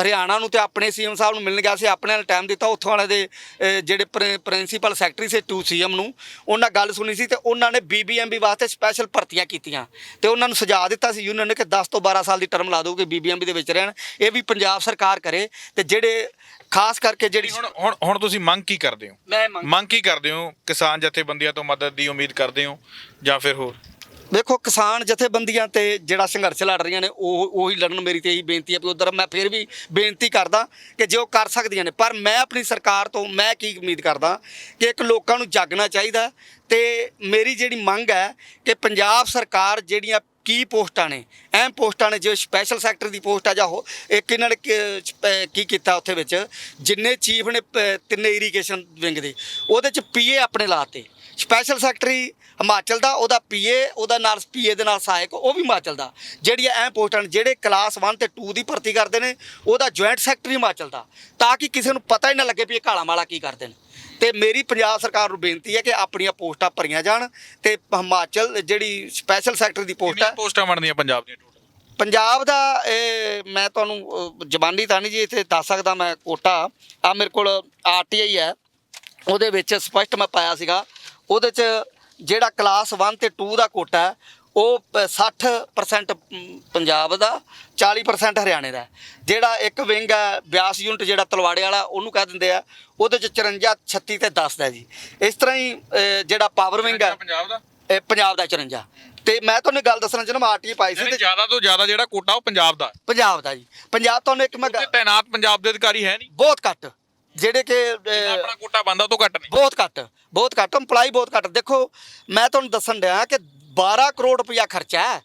ਹਰਿਆਣਾ ਨੂੰ ਤੇ ਆਪਣੇ CM ਸਾਹਿਬ ਨੂੰ ਮਿਲਣ ਗਿਆ ਸੀ, ਆਪਣੇ ਨਾਲ ਟਾਈਮ ਦਿੱਤਾ। ਉੱਥੋਂ ਵਾਲੇ ਦੇ ਜਿਹੜੇ ਪ੍ਰਿੰਸੀਪਲ ਸੈਕਟਰੀ ਸੀ 2 CM ਨੂੰ, ਉਹਨਾਂ ਗੱਲ ਸੁਣੀ ਸੀ ਤੇ ਉਹਨਾਂ ਨੇ BBMB ਵਾਸਤੇ ਸਪੈਸ਼ਲ ਭਰਤੀਆਂ ਕੀਤੀਆਂ, ਤੇ ਉਹਨਾਂ ਨੂੰ ਸੁਝਾਅ ਦਿੱਤਾ ਸੀ ਯੂਨੀਅਨ ਨੇ ਕਿ 10 ਤੋਂ 12 ਸਾਲ ਦੀ ਟਰਮ ਲਾ ਦਿਓ ਕਿ BBMB ਦੇ ਵਿੱਚ ਰਹਿਣ। ਇਹ ਵੀ ਪੰਜਾਬ ਸਰਕਾਰ ਕਰੇ। ਤੇ ਜਿਹੜੇ ਖਾਸ ਕਰਕੇ ਜਿਹੜੀ ਹੁਣ ਤੁਸੀਂ ਮੰਗ ਕੀ ਕਰਦੇ ਹੋ? ਮੈਂ ਮੰਗ ਕੀ ਕਰਦੇ ਹੋ? ਕਿਸਾਨ ਜਥੇਬੰਦੀਆਂ ਤੋਂ ਮਦਦ ਦੀ ਉਮੀਦ ਕਰਦੇ ਹੋ ਜਾਂ ਫਿਰ ਹੋਰ? ਦੇਖੋ, ਕਿਸਾਨ ਜਥੇਬੰਦੀਆਂ ਤੇ ਜਿਹੜਾ ਸੰਘਰਸ਼ ਲੜ ਰਹੀਆਂ ਨੇ ਉਹੀ ਲੜਨ। ਮੇਰੀ ਤੇ ਇਹੀ ਬੇਨਤੀ ਹੈ ਵੀ ਉਧਰ ਮੈਂ ਫਿਰ ਵੀ ਬੇਨਤੀ ਕਰਦਾ ਕਿ ਜੇ ਉਹ ਕਰ ਸਕਦੀਆਂ ਨੇ, ਪਰ ਮੈਂ ਆਪਣੀ ਸਰਕਾਰ ਤੋਂ ਮੈਂ ਕੀ ਉਮੀਦ ਕਰਦਾ ਕਿ ਇੱਕ ਲੋਕਾਂ ਨੂੰ ਜਾਗਣਾ ਚਾਹੀਦਾ। ਤੇ ਮੇਰੀ ਜਿਹੜੀ ਮੰਗ ਹੈ ਕਿ ਪੰਜਾਬ ਸਰਕਾਰ ਜਿਹੜੀਆਂ ਕੀ ਪੋਸਟਾਂ ਨੇ, ਅਹਿਮ ਪੋਸਟਾਂ ਨੇ, ਜਿਵੇਂ ਸਪੈਸ਼ਲ ਸੈਕਟਰੀ ਦੀ ਪੋਸਟ ਆ ਜਾਂ ਇੱਕ ਇਹਨਾਂ ਨੇ ਕੀ ਕੀਤਾ ਉੱਥੇ ਵਿੱਚ ਜਿੰਨੇ ਚੀਫ ਨੇ 3 ਇਰੀਗੇਸ਼ਨ ਵਿੰਗ ਦੇ, ਉਹਦੇ 'ਚ PA ਆਪਣੇ ਲਾਤੇ। ਸਪੈਸ਼ਲ ਸੈਕਟਰੀ ਹਿਮਾਚਲ ਦਾ, ਉਹਦਾ PA, ਉਹਦਾ ਨਾਲ PA ਦੇ ਨਾਲ ਸਹਾਇਕ, ਉਹ ਵੀ ਹਿਮਾਚਲ ਦਾ। ਜਿਹੜੀਆਂ ਅਹਿਮ ਪੋਸਟਾਂ ਨੇ, ਜਿਹੜੇ ਕਲਾਸ 1 ਤੇ 2 ਦੀ ਭਰਤੀ ਕਰਦੇ ਨੇ, ਉਹਦਾ ਜੁਆਇੰਟ ਸੈਕਟਰੀ ਹਿਮਾਚਲ ਦਾ, ਤਾਂ ਕਿ ਕਿਸੇ ਨੂੰ ਪਤਾ ਹੀ ਨਾ ਲੱਗੇ ਵੀ ਇਹ ਕਾਲਾ ਮਾਲਾ ਕੀ ਕਰਦੇ ਨੇ। ਤੇ ਮੇਰੀ ਪੰਜਾਬ ਸਰਕਾਰ ਨੂੰ ਬੇਨਤੀ ਹੈ ਕਿ ਆਪਣੀਆਂ ਪੋਸਟਾਂ ਭਰੀਆਂ ਜਾਣ ਤੇ ਹਿਮਾਚਲ ਜਿਹੜੀ ਸਪੈਸ਼ਲ ਸੈਕਟਰੀ ਦੀ ਪੋਸਟ ਹੈ, ਪੋਸਟਾਂ ਬਣਦੀਆਂ ਪੰਜਾਬ ਦੀਆਂ ਟੋਟਲ ਪੰਜਾਬ ਦਾ ਮੈਂ ਤੁਹਾਨੂੰ ਜ਼ਬਾਨੀ ਤਾਂ ਨਹੀਂ ਜੀ ਇੱਥੇ ਦੱਸ ਸਕਦਾ ਮੈਂ ਕੋਟਾ ਆ, ਮੇਰੇ ਕੋਲ RTI ਹੈ, ਉਹਦੇ ਵਿੱਚ ਸਪਸ਼ਟ ਮੈਂ ਪਾਇਆ ਸੀਗਾ। ਉਹਦੇ 'ਚ ਜਿਹੜਾ ਕਲਾਸ 1 ਤੇ 2 ਦਾ ਕੋਟਾ ਹੈ ਉਹ 60% ਪੰਜਾਬ ਦਾ, 40% ਹਰਿਆਣੇ ਦਾ। ਜਿਹੜਾ ਇੱਕ ਵਿੰਗ ਹੈ 82 ਯੂਨਿਟ ਜਿਹੜਾ ਤਲਵਾੜੇ ਵਾਲਾ, ਉਹਨੂੰ ਕਹਿ ਦਿੰਦੇ ਆ, ਉਹਦੇ 'ਚ 54, 36 ਤੇ 10 ਦਾ ਜੀ। ਇਸ ਤਰ੍ਹਾਂ ਹੀ ਜਿਹੜਾ ਪਾਵਰ ਵਿੰਗ ਹੈ ਪੰਜਾਬ ਦਾ 54। ਤੇ ਮੈਂ ਤੁਹਾਨੂੰ ਗੱਲ ਦੱਸਣਾ ਚਾਹੁੰਦਾ, ਮੈਂ RTI ਪਾਈ ਸੀ, ਜ਼ਿਆਦਾ ਤੋਂ ਜ਼ਿਆਦਾ ਜਿਹੜਾ ਕੋਟਾ ਉਹ ਪੰਜਾਬ ਦਾ ਜੀ। ਪੰਜਾਬ ਤੁਹਾਨੂੰ ਇੱਕ ਮੈਂ ਤੈਨਾਤ ਪੰਜਾਬ ਦੇ ਅਧਿਕਾਰੀ ਹੈ ਨਹੀਂ, ਬਹੁਤ ਘੱਟ, ਜਿਹੜੇ ਕਿ ਆਪਣਾ ਕੋਟਾ ਬੰਦਾ ਤੋਂ ਘੱਟ ਨਹੀਂ, ਬਹੁਤ ਘੱਟ ਇੰਪਲਾਈ ਬਹੁਤ ਘੱਟ। ਦੇਖੋ, ਮੈਂ ਤੁਹਾਨੂੰ ਦੱਸਣ ਡਿਆ ਕਿ 12 ਕਰੋੜ ਰੁਪਇਆ ਖਰਚਾ ਹੈ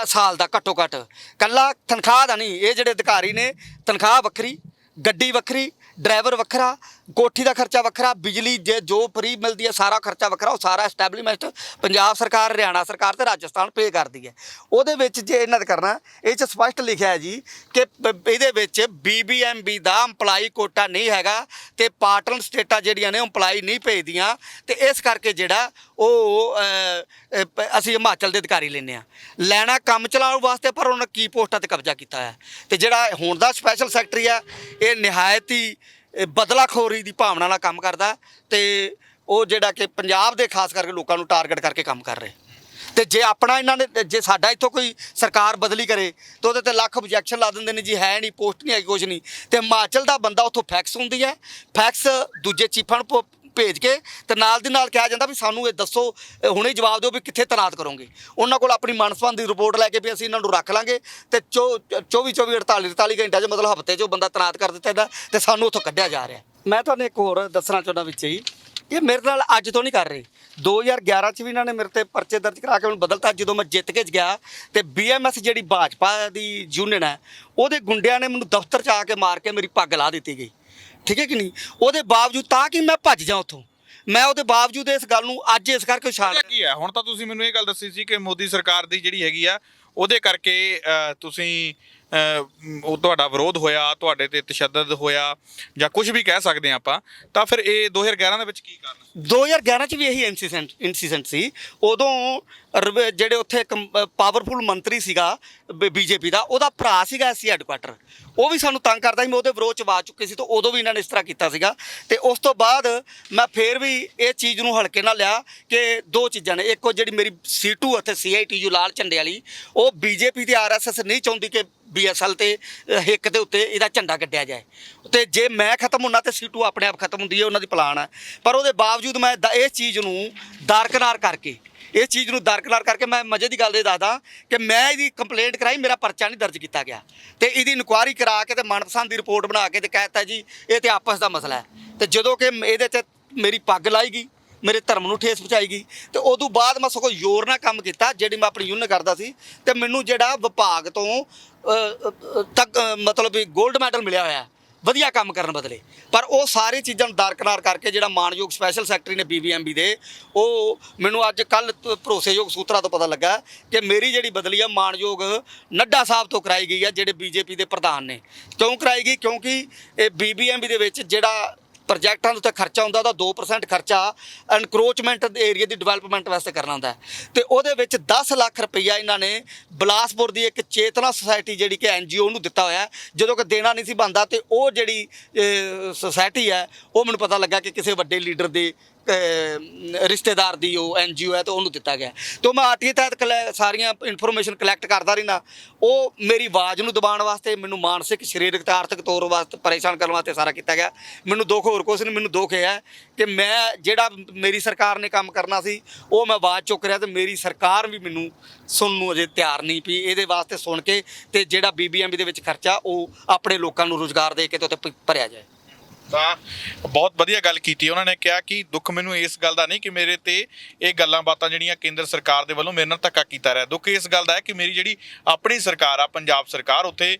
ਸਾਲ ਦਾ ਘੱਟੋ ਘੱਟ। ਕੱਲਾ ਤਨਖਾਹ ਦਾ ਨਹੀਂ, ਇਹ ਜਿਹੜੇ ਅਧਿਕਾਰੀ ਨੇ ਤਨਖਾਹ ਵੱਖਰੀ, ਗੱਡੀ ਵੱਖਰੀ, ਡਰਾਈਵਰ ਵੱਖਰਾ, ਕੋਠੀ ਦਾ ਖਰਚਾ ਵੱਖਰਾ, ਬਿਜਲੀ ਜੋ ਫਰੀ ਮਿਲਦੀ ਹੈ ਸਾਰਾ ਖਰਚਾ ਵੱਖਰਾ। ਉਹ ਸਾਰਾ ਐਸਟੈਬਲਿਸ਼ਮੈਂਟ ਪੰਜਾਬ ਸਰਕਾਰ, ਹਰਿਆਣਾ ਸਰਕਾਰ ਤੇ ਰਾਜਸਥਾਨ ਪੇ ਕਰਦੀ ਹੈ। ਉਹਦੇ ਵਿੱਚ ਜੇ ਇਹਨਾਂ ਦਾ ਕਰਨਾ, ਇਹ 'ਚ ਸਪਸ਼ਟ ਲਿਖਿਆ ਹੈ ਜੀ ਕਿ ਇਹਦੇ ਵਿੱਚ BBMB ਦਾ EMPLOYE ਕੋਟਾ ਨਹੀਂ ਹੈਗਾ ਤੇ ਪਾਰਟਨਰ ਸਟੇਟਾਂ ਜਿਹੜੀਆਂ ਨੇ EMPLOYE ਨਹੀਂ ਭੇਜਦੀਆਂ, ਤੇ ਇਸ ਕਰਕੇ ਜਿਹੜਾ ਉਹ ਅਸੀਂ ਹਿਮਾਚਲ ਦੇ ਅਧਿਕਾਰੀ ਲੈਂਦੇ ਹਾਂ ਲੈਣਾ ਕੰਮ ਚਲਾਉਣ ਵਾਸਤੇ, ਪਰ ਉਹਨਾਂ ਕੀ ਪੋਸਟਾਂ ਤੇ ਕਬਜ਼ਾ ਕੀਤਾ ਹੈ। ਤੇ ਜਿਹੜਾ ਹੁਣ ਦਾ ਸਪੈਸ਼ਲ ਸੈਕਟਰੀ ਆ, ਇਹ ਨਿਹਾਇਤ ਹੀ ਬਦਲਾਖੋਰੀ ਦੀ ਭਾਵਨਾ ਨਾਲ ਕੰਮ ਕਰਦਾ, ਤੇ ਉਹ ਜਿਹੜਾ ਕਿ ਪੰਜਾਬ ਦੇ ਖਾਸ ਕਰਕੇ ਲੋਕਾਂ ਨੂੰ ਟਾਰਗੇਟ ਕਰਕੇ ਕੰਮ ਕਰ ਰਹੇ। ਤੇ ਜੇ ਆਪਣਾ ਇਹਨਾਂ ਨੇ, ਜੇ ਸਾਡਾ ਇੱਥੋਂ ਕੋਈ ਸਰਕਾਰ ਬਦਲੀ ਕਰੇ ਤਾਂ ਉਹਦੇ ਤੇ ਲੱਖ ਆਬਜੈਕਸ਼ਨ ਲਾ ਦਿੰਦੇ ਨੇ ਜੀ, ਹੈ ਨਹੀਂ, ਪੋਸਟ ਨਹੀਂ ਹੈ, ਕੁਝ ਨਹੀਂ। ਤੇ ਹਿਮਾਚਲ ਦਾ ਬੰਦਾ ਉੱਥੋਂ ਫੈਕਸ ਹੁੰਦੀ ਹੈ, ਫੈਕਸ ਦੂਜੇ ਚੀਫਾਂ ਨੂੰ ਭੇਜ ਕੇ ਤੇ ਨਾਲ ਦੀ ਨਾਲ ਕਿਹਾ ਜਾਂਦਾ ਵੀ ਸਾਨੂੰ ਇਹ ਦੱਸੋ, ਹੁਣੇ ਜਵਾਬ ਦਿਓ ਵੀ ਕਿੱਥੇ ਤੈਨਾਤ ਕਰੋਗੇ। ਉਹਨਾਂ ਕੋਲ ਆਪਣੀ ਮਨਸਬੰਦ ਦੀ ਰਿਪੋਰਟ ਲੈ ਕੇ ਵੀ ਅਸੀਂ ਇਹਨਾਂ ਨੂੰ ਰੱਖ ਲਾਂਗੇ, ਤੇ 48 ਘੰਟਿਆਂ 'ਚ ਮਤਲਬ ਹਫ਼ਤੇ 'ਚ ਉਹ ਬੰਦਾ ਤੈਨਾਤ ਕਰ ਦਿੱਤਾ ਜਾਂਦਾ, ਤੇ ਸਾਨੂੰ ਉੱਥੋਂ ਕੱਢਿਆ ਜਾ ਰਿਹਾ। ਮੈਂ ਤੁਹਾਨੂੰ ਇੱਕ ਹੋਰ ਦੱਸਣਾ ਚਾਹੁੰਦਾ ਵਿੱਚ ਹੀ, ਇਹ ਮੇਰੇ ਨਾਲ ਅੱਜ ਤੋਂ ਨਹੀਂ ਕਰ ਰਹੇ। 2011 'ਚ ਵੀ ਇਹਨਾਂ ਨੇ ਮੇਰੇ ਤੇ ਪਰਚੇ ਦਰਜ ਕਰਾ ਕੇ ਮੈਨੂੰ ਬਦਲਤਾ। ਜਦੋਂ ਮੈਂ ਜਿੱਤ ਕੇ ਗਿਆ ਤੇ BMS ਜਿਹੜੀ ਭਾਜਪਾ ਦੀ ਯੂਨੀਅਨ ਹੈ, ਉਹਦੇ ਗੁੰਡਿਆਂ ਨੇ ਮੈਨੂੰ ਦਫ਼ਤਰ 'ਚ ਆ ਕੇ ਮਾਰ ਕੇ ਮੇਰੀ ਪੱਗ ਲਾ ਦਿੱਤੀ ਗਈ, ਠੀਕ ਹੈ ਕਿ ਨਹੀਂ। ਉਹਦੇ ਬਾਵਜੂਦ, ਤਾਂ ਕਿ ਮੈਂ ਭੱਜ ਜਾ ਉੱਥੋਂ, ਮੈਂ ਉਹਦੇ ਬਾਵਜੂਦ ਇਸ ਗੱਲ ਨੂੰ ਅੱਜ ਇਸ ਕਰਕੇ ਉਛਾਲ ਕੀ ਹੈ। ਹੁਣ ਤਾਂ ਤੁਸੀਂ ਮੈਨੂੰ ਇਹ ਗੱਲ ਦੱਸੀ ਸੀ ਕਿ ਮੋਦੀ ਸਰਕਾਰ ਦੀ ਜਿਹੜੀ ਹੈਗੀ ਆ ਉਹਦੇ ਕਰਕੇ ਤੁਸੀਂ ਉਹ ਤੁਹਾਡਾ ਵਿਰੋਧ ਹੋਇਆ, ਤੁਹਾਡੇ ਤੇ ਤਸ਼ੱਦਦ ਹੋਇਆ, ਜਾਂ ਕੁਝ ਵੀ ਕਹਿ ਸਕਦੇ ਹਾਂ ਆਪਾਂ, ਤਾਂ ਫਿਰ ਇਹ 2011 ਦੇ ਵਿੱਚ ਕੀ ਕਾਰਨ? 2011 'ਚ ਵੀ ਇਹੀ ਇਨਸੀਡੈਂਟ ਸੀ। ਉਦੋਂ ਜਿਹੜੇ ਉੱਥੇ ਇੱਕ ਪਾਵਰਫੁਲ ਮੰਤਰੀ ਸੀਗਾ BJP ਦਾ, ਉਹਦਾ ਭਰਾ ਸੀਗਾ SC ਹੈਡਕੁਆਟਰ, ਉਹ ਵੀ ਸਾਨੂੰ ਤੰਗ ਕਰਦਾ ਸੀ। ਮੈਂ ਉਹਦੇ ਵਿਰੋਧ 'ਚ ਆਵਾਜ਼ ਚੁੱਕੀ ਸੀ, ਤਾਂ ਉਦੋਂ ਵੀ ਇਹਨਾਂ ਨੇ ਇਸ ਤਰ੍ਹਾਂ ਕੀਤਾ ਸੀਗਾ। ਤੇ ਉਸ ਤੋਂ ਬਾਅਦ ਮੈਂ ਫੇਰ ਵੀ ਇਹ ਚੀਜ਼ ਨੂੰ ਹਲਕੇ ਨਾਲ ਲਿਆ ਕਿ ਦੋ ਚੀਜ਼ਾਂ ਨੇ। ਇੱਕ ਉਹ ਜਿਹੜੀ ਮੇਰੀ C2 ਅਤੇ CITU ਲਾਲ ਝੰਡੇ ਵਾਲੀ, ਉਹ BJP ਤੇ RSS ਨਹੀਂ ਚਾਹੁੰਦੀ ਕਿ BSL ਤੇ ਹਿੱਕ ਦੇ ਉੱਤੇ ਇਹਦਾ ਝੰਡਾ ਕੱਢਿਆ ਜਾਏ, ਤੇ ਜੇ ਮੈਂ ਖਤਮ ਹੁੰਨਾ ਤੇ C2 ਆਪਣੇ ਆਪ ਖਤਮ ਹੁੰਦੀ ਹੈ, ਉਹਨਾਂ ਦੀ ਪਲਾਨ ਹੈ। ਪਰ ਉਹਦੇ ਬਾਵਜੂਦ ਮੈਂ ਇਸ ਚੀਜ਼ ਨੂੰ ਦਰਕਿਨਾਰ ਕਰਕੇ ਮੈਂ ਮਜ਼ੇ ਦੀ ਗੱਲ ਇਹ ਦੱਸਦਾ ਕਿ ਮੈਂ ਇਹਦੀ ਕੰਪਲੇਂਟ ਕਰਾਈ, ਮੇਰਾ ਪਰਚਾ ਨਹੀਂ ਦਰਜ ਕੀਤਾ ਗਿਆ, ਤੇ ਇਹਦੀ ਇਨਕੁਆਇਰੀ ਕਰਾ ਕੇ ਤੇ ਮਨਪਸੰਦ ਦੀ ਰਿਪੋਰਟ ਬਣਾ ਕੇ ਤੇ ਕਹਿਤਾ ਜੀ ਇਹ ਤੇ ਆਪਸ ਦਾ ਮਸਲਾ ਹੈ। ਤੇ ਜਦੋਂ ਕਿ ਇਹਦੇ 'ਚ ਮੇਰੀ ਪੱਗ ਲਾਈ ਗਈ, ਮੇਰੇ ਧਰਮ ਨੂੰ ਠੇਸ ਪਹੁੰਚਾਈ ਗਈ, ਤੇ ਉਦੋਂ ਬਾਅਦ ਮੈਂ ਸਗੋਂ ਜ਼ੋਰ ਨਾਲ ਕੰਮ ਕੀਤਾ, ਜਿਹੜੀ ਮੈਂ ਆਪਣੀ ਯੂਨੀਅਨ ਕਰਦਾ ਸੀ। ਤੇ ਮੈਨੂੰ ਜਿਹੜਾ ਵਿਭਾਗ ਤੋਂ ਤੱਕ ਮਤਲਬ ਵੀ ਗੋਲਡ ਮੈਡਲ ਮਿਲਿਆ ਹੋਇਆ ਵਧੀਆ ਕੰਮ ਕਰਨ ਬਦਲੇ। ਪਰ ਉਹ ਸਾਰੀ ਚੀਜ਼ਾਂ ਨੂੰ ਦਰਕਿਨਾਰ ਕਰਕੇ ਜਿਹੜਾ ਮਾਨਯੋਗ ਸਪੈਸ਼ਲ ਸੈਕਟਰੀ ਨੇ BBMB ਦੇ, ਉਹ ਮੈਨੂੰ ਅੱਜ ਕੱਲ੍ਹ ਭਰੋਸੇਯੋਗ ਸੂਤਰਾਂ ਤੋਂ ਪਤਾ ਲੱਗਾ ਕਿ ਮੇਰੀ ਜਿਹੜੀ ਬਦਲੀ ਆ ਮਾਨਯੋਗ ਨੱਡਾ ਸਾਹਿਬ ਤੋਂ ਕਰਾਈ ਗਈ ਆ, ਜਿਹੜੇ BJP ਦੇ ਪ੍ਰਧਾਨ ਨੇ। ਕਿਉਂ ਕਰਾਈ ਗਈ? ਕਿਉਂਕਿ ਇਹ BBMB ਦੇ ਵਿੱਚ ਜਿਹੜਾ ਪ੍ਰੋਜੈਕਟਾਂ ਦੇ ਉੱਤੇ ਖਰਚਾ ਹੁੰਦਾ, ਉਹਦਾ 2% ਖਰਚਾ ਐਨਕਰੋਚਮੈਂਟ ਏਰੀਆ ਦੀ ਡਿਵੈਲਪਮੈਂਟ ਵਾਸਤੇ ਕਰਨਾ ਹੁੰਦਾ, ਤੇ ਉਹਦੇ ਵਿੱਚ 10 ਲੱਖ ਰੁਪਈਆ ਇਹਨਾਂ ਨੇ ਬਿਲਾਸਪੁਰ ਦੀ ਇੱਕ ਚੇਤਨਾ ਸੁਸਾਇਟੀ ਜਿਹੜੀ ਕਿ NGO ਨੂੰ ਦਿੱਤਾ ਹੋਇਆ, ਜਦੋਂ ਕਿ ਦੇਣਾ ਨਹੀਂ ਸੀ ਬਣਦਾ। ਤੇ ਉਹ ਜਿਹੜੀ ਸੁਸਾਇਟੀ ਹੈ, ਉਹ ਮੈਨੂੰ ਪਤਾ ਲੱਗਾ ਕਿ ਕਿਸੇ ਵੱਡੇ ਲੀਡਰ ਦੇ ਰਿਸ਼ਤੇਦਾਰ ਦੀ ਉਹ NGO ਹੈ, ਤੇ ਉਹਨੂੰ ਦਿੱਤਾ ਗਿਆ। ਤੇ ਮੈਂ RTI ਤਹਿਤ ਸਾਰੀਆਂ ਇਨਫੋਰਮੇਸ਼ਨ ਕਲੈਕਟ ਕਰਦਾ ਰਹਿੰਦਾ। ਉਹ ਮੇਰੀ ਆਵਾਜ਼ ਨੂੰ ਦਬਾਉਣ ਵਾਸਤੇ, ਮੈਨੂੰ ਮਾਨਸਿਕ, ਸਰੀਰਕ ਤੇ ਆਰਥਿਕ ਤੌਰ ਵਾਸਤੇ ਪਰੇਸ਼ਾਨ ਕਰਨ ਵਾਸਤੇ ਸਾਰਾ ਕੀਤਾ ਗਿਆ। ਮੈਨੂੰ ਦੁੱਖ ਹੋਰ ਕੁਛ ਨਹੀਂ, ਮੈਨੂੰ ਦੁੱਖ ਇਹ ਹੈ ਕਿ ਮੈਂ ਜਿਹੜਾ ਮੇਰੀ ਸਰਕਾਰ ਨੇ ਕੰਮ ਕਰਨਾ ਸੀ, ਉਹ ਮੈਂ ਆਵਾਜ਼ ਚੁੱਕ ਰਿਹਾ, ਤੇ ਮੇਰੀ ਸਰਕਾਰ ਵੀ ਮੈਨੂੰ ਸੁਣਨ ਨੂੰ ਅਜੇ ਤਿਆਰ ਨਹੀਂ ਪਈ। ਇਹਦੇ ਵਾਸਤੇ ਸੁਣ ਕੇ ਤੇ ਜਿਹੜਾ BBMB ਦੇ ਵਿੱਚ ਖਰਚਾ, ਉਹ ਆਪਣੇ ਲੋਕਾਂ ਨੂੰ ਰੁਜ਼ਗਾਰ ਦੇ ਕੇ ਤੇ ਉੱਤੇ ਭਰਿਆ ਜਾਏ। ਤਾਂ ਬਹੁਤ ਵਧੀਆ ਗੱਲ ਕੀਤੀ। ਉਹਨਾਂ ਨੇ ਕਿਹਾ ਕਿ ਦੁੱਖ ਮੈਨੂੰ ਇਸ ਗੱਲ ਦਾ ਨਹੀਂ ਕਿ ਮੇਰੇ ਤੇ ਇਹ ਗੱਲਾਂ ਬਾਤਾਂ ਜਿਹੜੀਆਂ ਕੇਂਦਰ ਸਰਕਾਰ ਦੇ ਵੱਲੋਂ ਮੇਰੇ ਨਾਲ ਧੱਕਾ ਕੀਤਾ ਰਿਹਾ, ਦੁੱਖ ਇਸ ਗੱਲ ਦਾ ਹੈ ਕਿ ਮੇਰੀ ਜਿਹੜੀ ਆਪਣੀ ਸਰਕਾਰ ਆ, ਪੰਜਾਬ ਸਰਕਾਰ, ਉੱਥੇ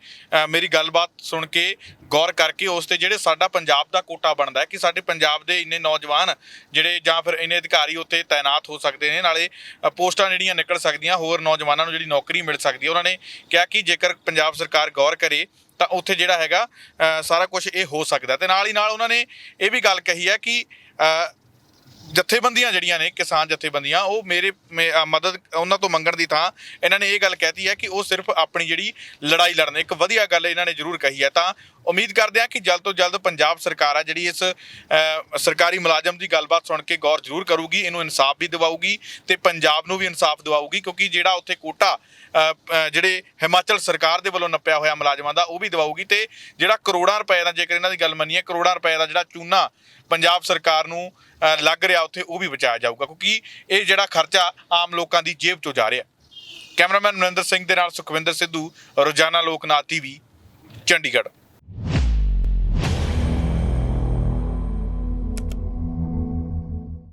ਮੇਰੀ ਗੱਲਬਾਤ ਸੁਣ ਕੇ ਗੌਰ ਕਰਕੇ ਉਸ ਤੇ ਜਿਹੜੇ ਸਾਡਾ ਪੰਜਾਬ ਦਾ ਕੋਟਾ ਬਣਦਾ ਹੈ ਕਿ ਸਾਡੇ ਪੰਜਾਬ ਦੇ ਇੰਨੇ ਨੌਜਵਾਨ ਜਿਹੜੇ ਜਾਂ ਫਿਰ ਇੰਨੇ ਅਧਿਕਾਰੀ ਉੱਥੇ ਤਾਇਨਾਤ ਹੋ ਸਕਦੇ ਨੇ, ਨਾਲੇ ਪੋਸਟਾਂ ਜਿਹੜੀਆਂ ਨਿਕਲ ਸਕਦੀਆਂ, ਹੋਰ ਨੌਜਵਾਨਾਂ ਨੂੰ ਜਿਹੜੀ ਨੌਕਰੀ ਮਿਲ ਸਕਦੀ ਹੈ। ਉਹਨਾਂ ਨੇ ਕਿਹਾ ਕਿ ਜੇਕਰ ਪੰਜਾਬ ਸਰਕਾਰ ਗੌਰ ਕਰੇ ਤਾਂ ਉੱਥੇ ਜਿਹੜਾ ਹੈਗਾ ਸਾਰਾ ਕੁਝ ਇਹ ਹੋ ਸਕਦਾ। ਤੇ ਨਾਲ ਹੀ ਨਾਲ ਉਹਨਾਂ ਨੇ ਇਹ ਵੀ ਗੱਲ ਕਹੀ ਹੈ ਕਿ ਜਥੇਬੰਦੀਆਂ ਜਿਹੜੀਆਂ ਨੇ, ਕਿਸਾਨ ਜਥੇਬੰਦੀਆਂ, ਉਹ ਮਦਦ ਉਹਨਾਂ ਤੋਂ ਮੰਗਣ ਦੀ ਥਾਂ ਇਹਨਾਂ ਨੇ ਇਹ ਗੱਲ ਕਹਿਤੀ ਹੈ ਕਿ ਉਹ ਸਿਰਫ ਆਪਣੀ ਜਿਹੜੀ ਲੜਾਈ ਲੜਨ। ਇੱਕ ਵਧੀਆ ਗੱਲ ਇਹਨਾਂ ਨੇ ਜ਼ਰੂਰ ਕਹੀ ਹੈ। ਤਾਂ ਉਮੀਦ ਕਰਦੇ ਹਾਂ ਕਿ ਜਲਦ ਤੋਂ ਜਲਦ ਪੰਜਾਬ ਸਰਕਾਰ ਆ ਜਿਹੜੀ ਇਸ ਸਰਕਾਰੀ ਮੁਲਾਜ਼ਮ ਦੀ ਗੱਲਬਾਤ ਸੁਣ ਕੇ ਗੌਰ ਜ਼ਰੂਰ ਕਰੂਗੀ, ਇਹਨੂੰ ਇਨਸਾਫ ਵੀ ਦਿਵਾਊਗੀ ਤੇ ਪੰਜਾਬ ਨੂੰ ਵੀ ਇਨਸਾਫ ਦਿਵਾਊਗੀ, ਕਿਉਂਕਿ ਜਿਹੜਾ ਉੱਥੇ ਕੋਟਾ ਜਿਹੜੇ ਹਿਮਾਚਲ ਸਰਕਾਰ ਦੇ ਵੱਲੋਂ ਨੱਪਿਆ ਹੋਇਆ ਮੁਲਾਜ਼ਮਾਂ ਦਾ, ਉਹ ਵੀ ਦਿਵਾਊਗੀ। ਤੇ ਜਿਹੜਾ ਕਰੋੜਾਂ ਰੁਪਏ ਦਾ, ਜੇਕਰ ਇਹਨਾਂ ਦੀ ਗੱਲ ਮੰਨੀਏ, ਕਰੋੜਾਂ ਰੁਪਏ ਦਾ ਜਿਹੜਾ ਚੂਨਾ ਪੰਜਾਬ ਸਰਕਾਰ ਨੂੰ ਲੱਗ ਰਿਹਾ ਉੱਥੇ, ਉਹ ਵੀ ਬਚਾਇਆ ਜਾਊਗਾ, ਕਿਉਂਕਿ ਇਹ ਜਿਹੜਾ ਖਰਚਾ ਆਮ ਲੋਕਾਂ ਦੀ ਜੇਬ 'ਚੋਂ ਜਾ ਰਿਹਾ। ਕੈਮਰਾਮੈਨ ਮਨਿੰਦਰ ਸਿੰਘ ਦੇ ਨਾਲ ਸੁਖਵਿੰਦਰ ਸਿੱਧੂ, ਰੋਜ਼ਾਨਾ ਲੋਕਨਾਥ TV, ਚੰਡੀਗੜ੍ਹ।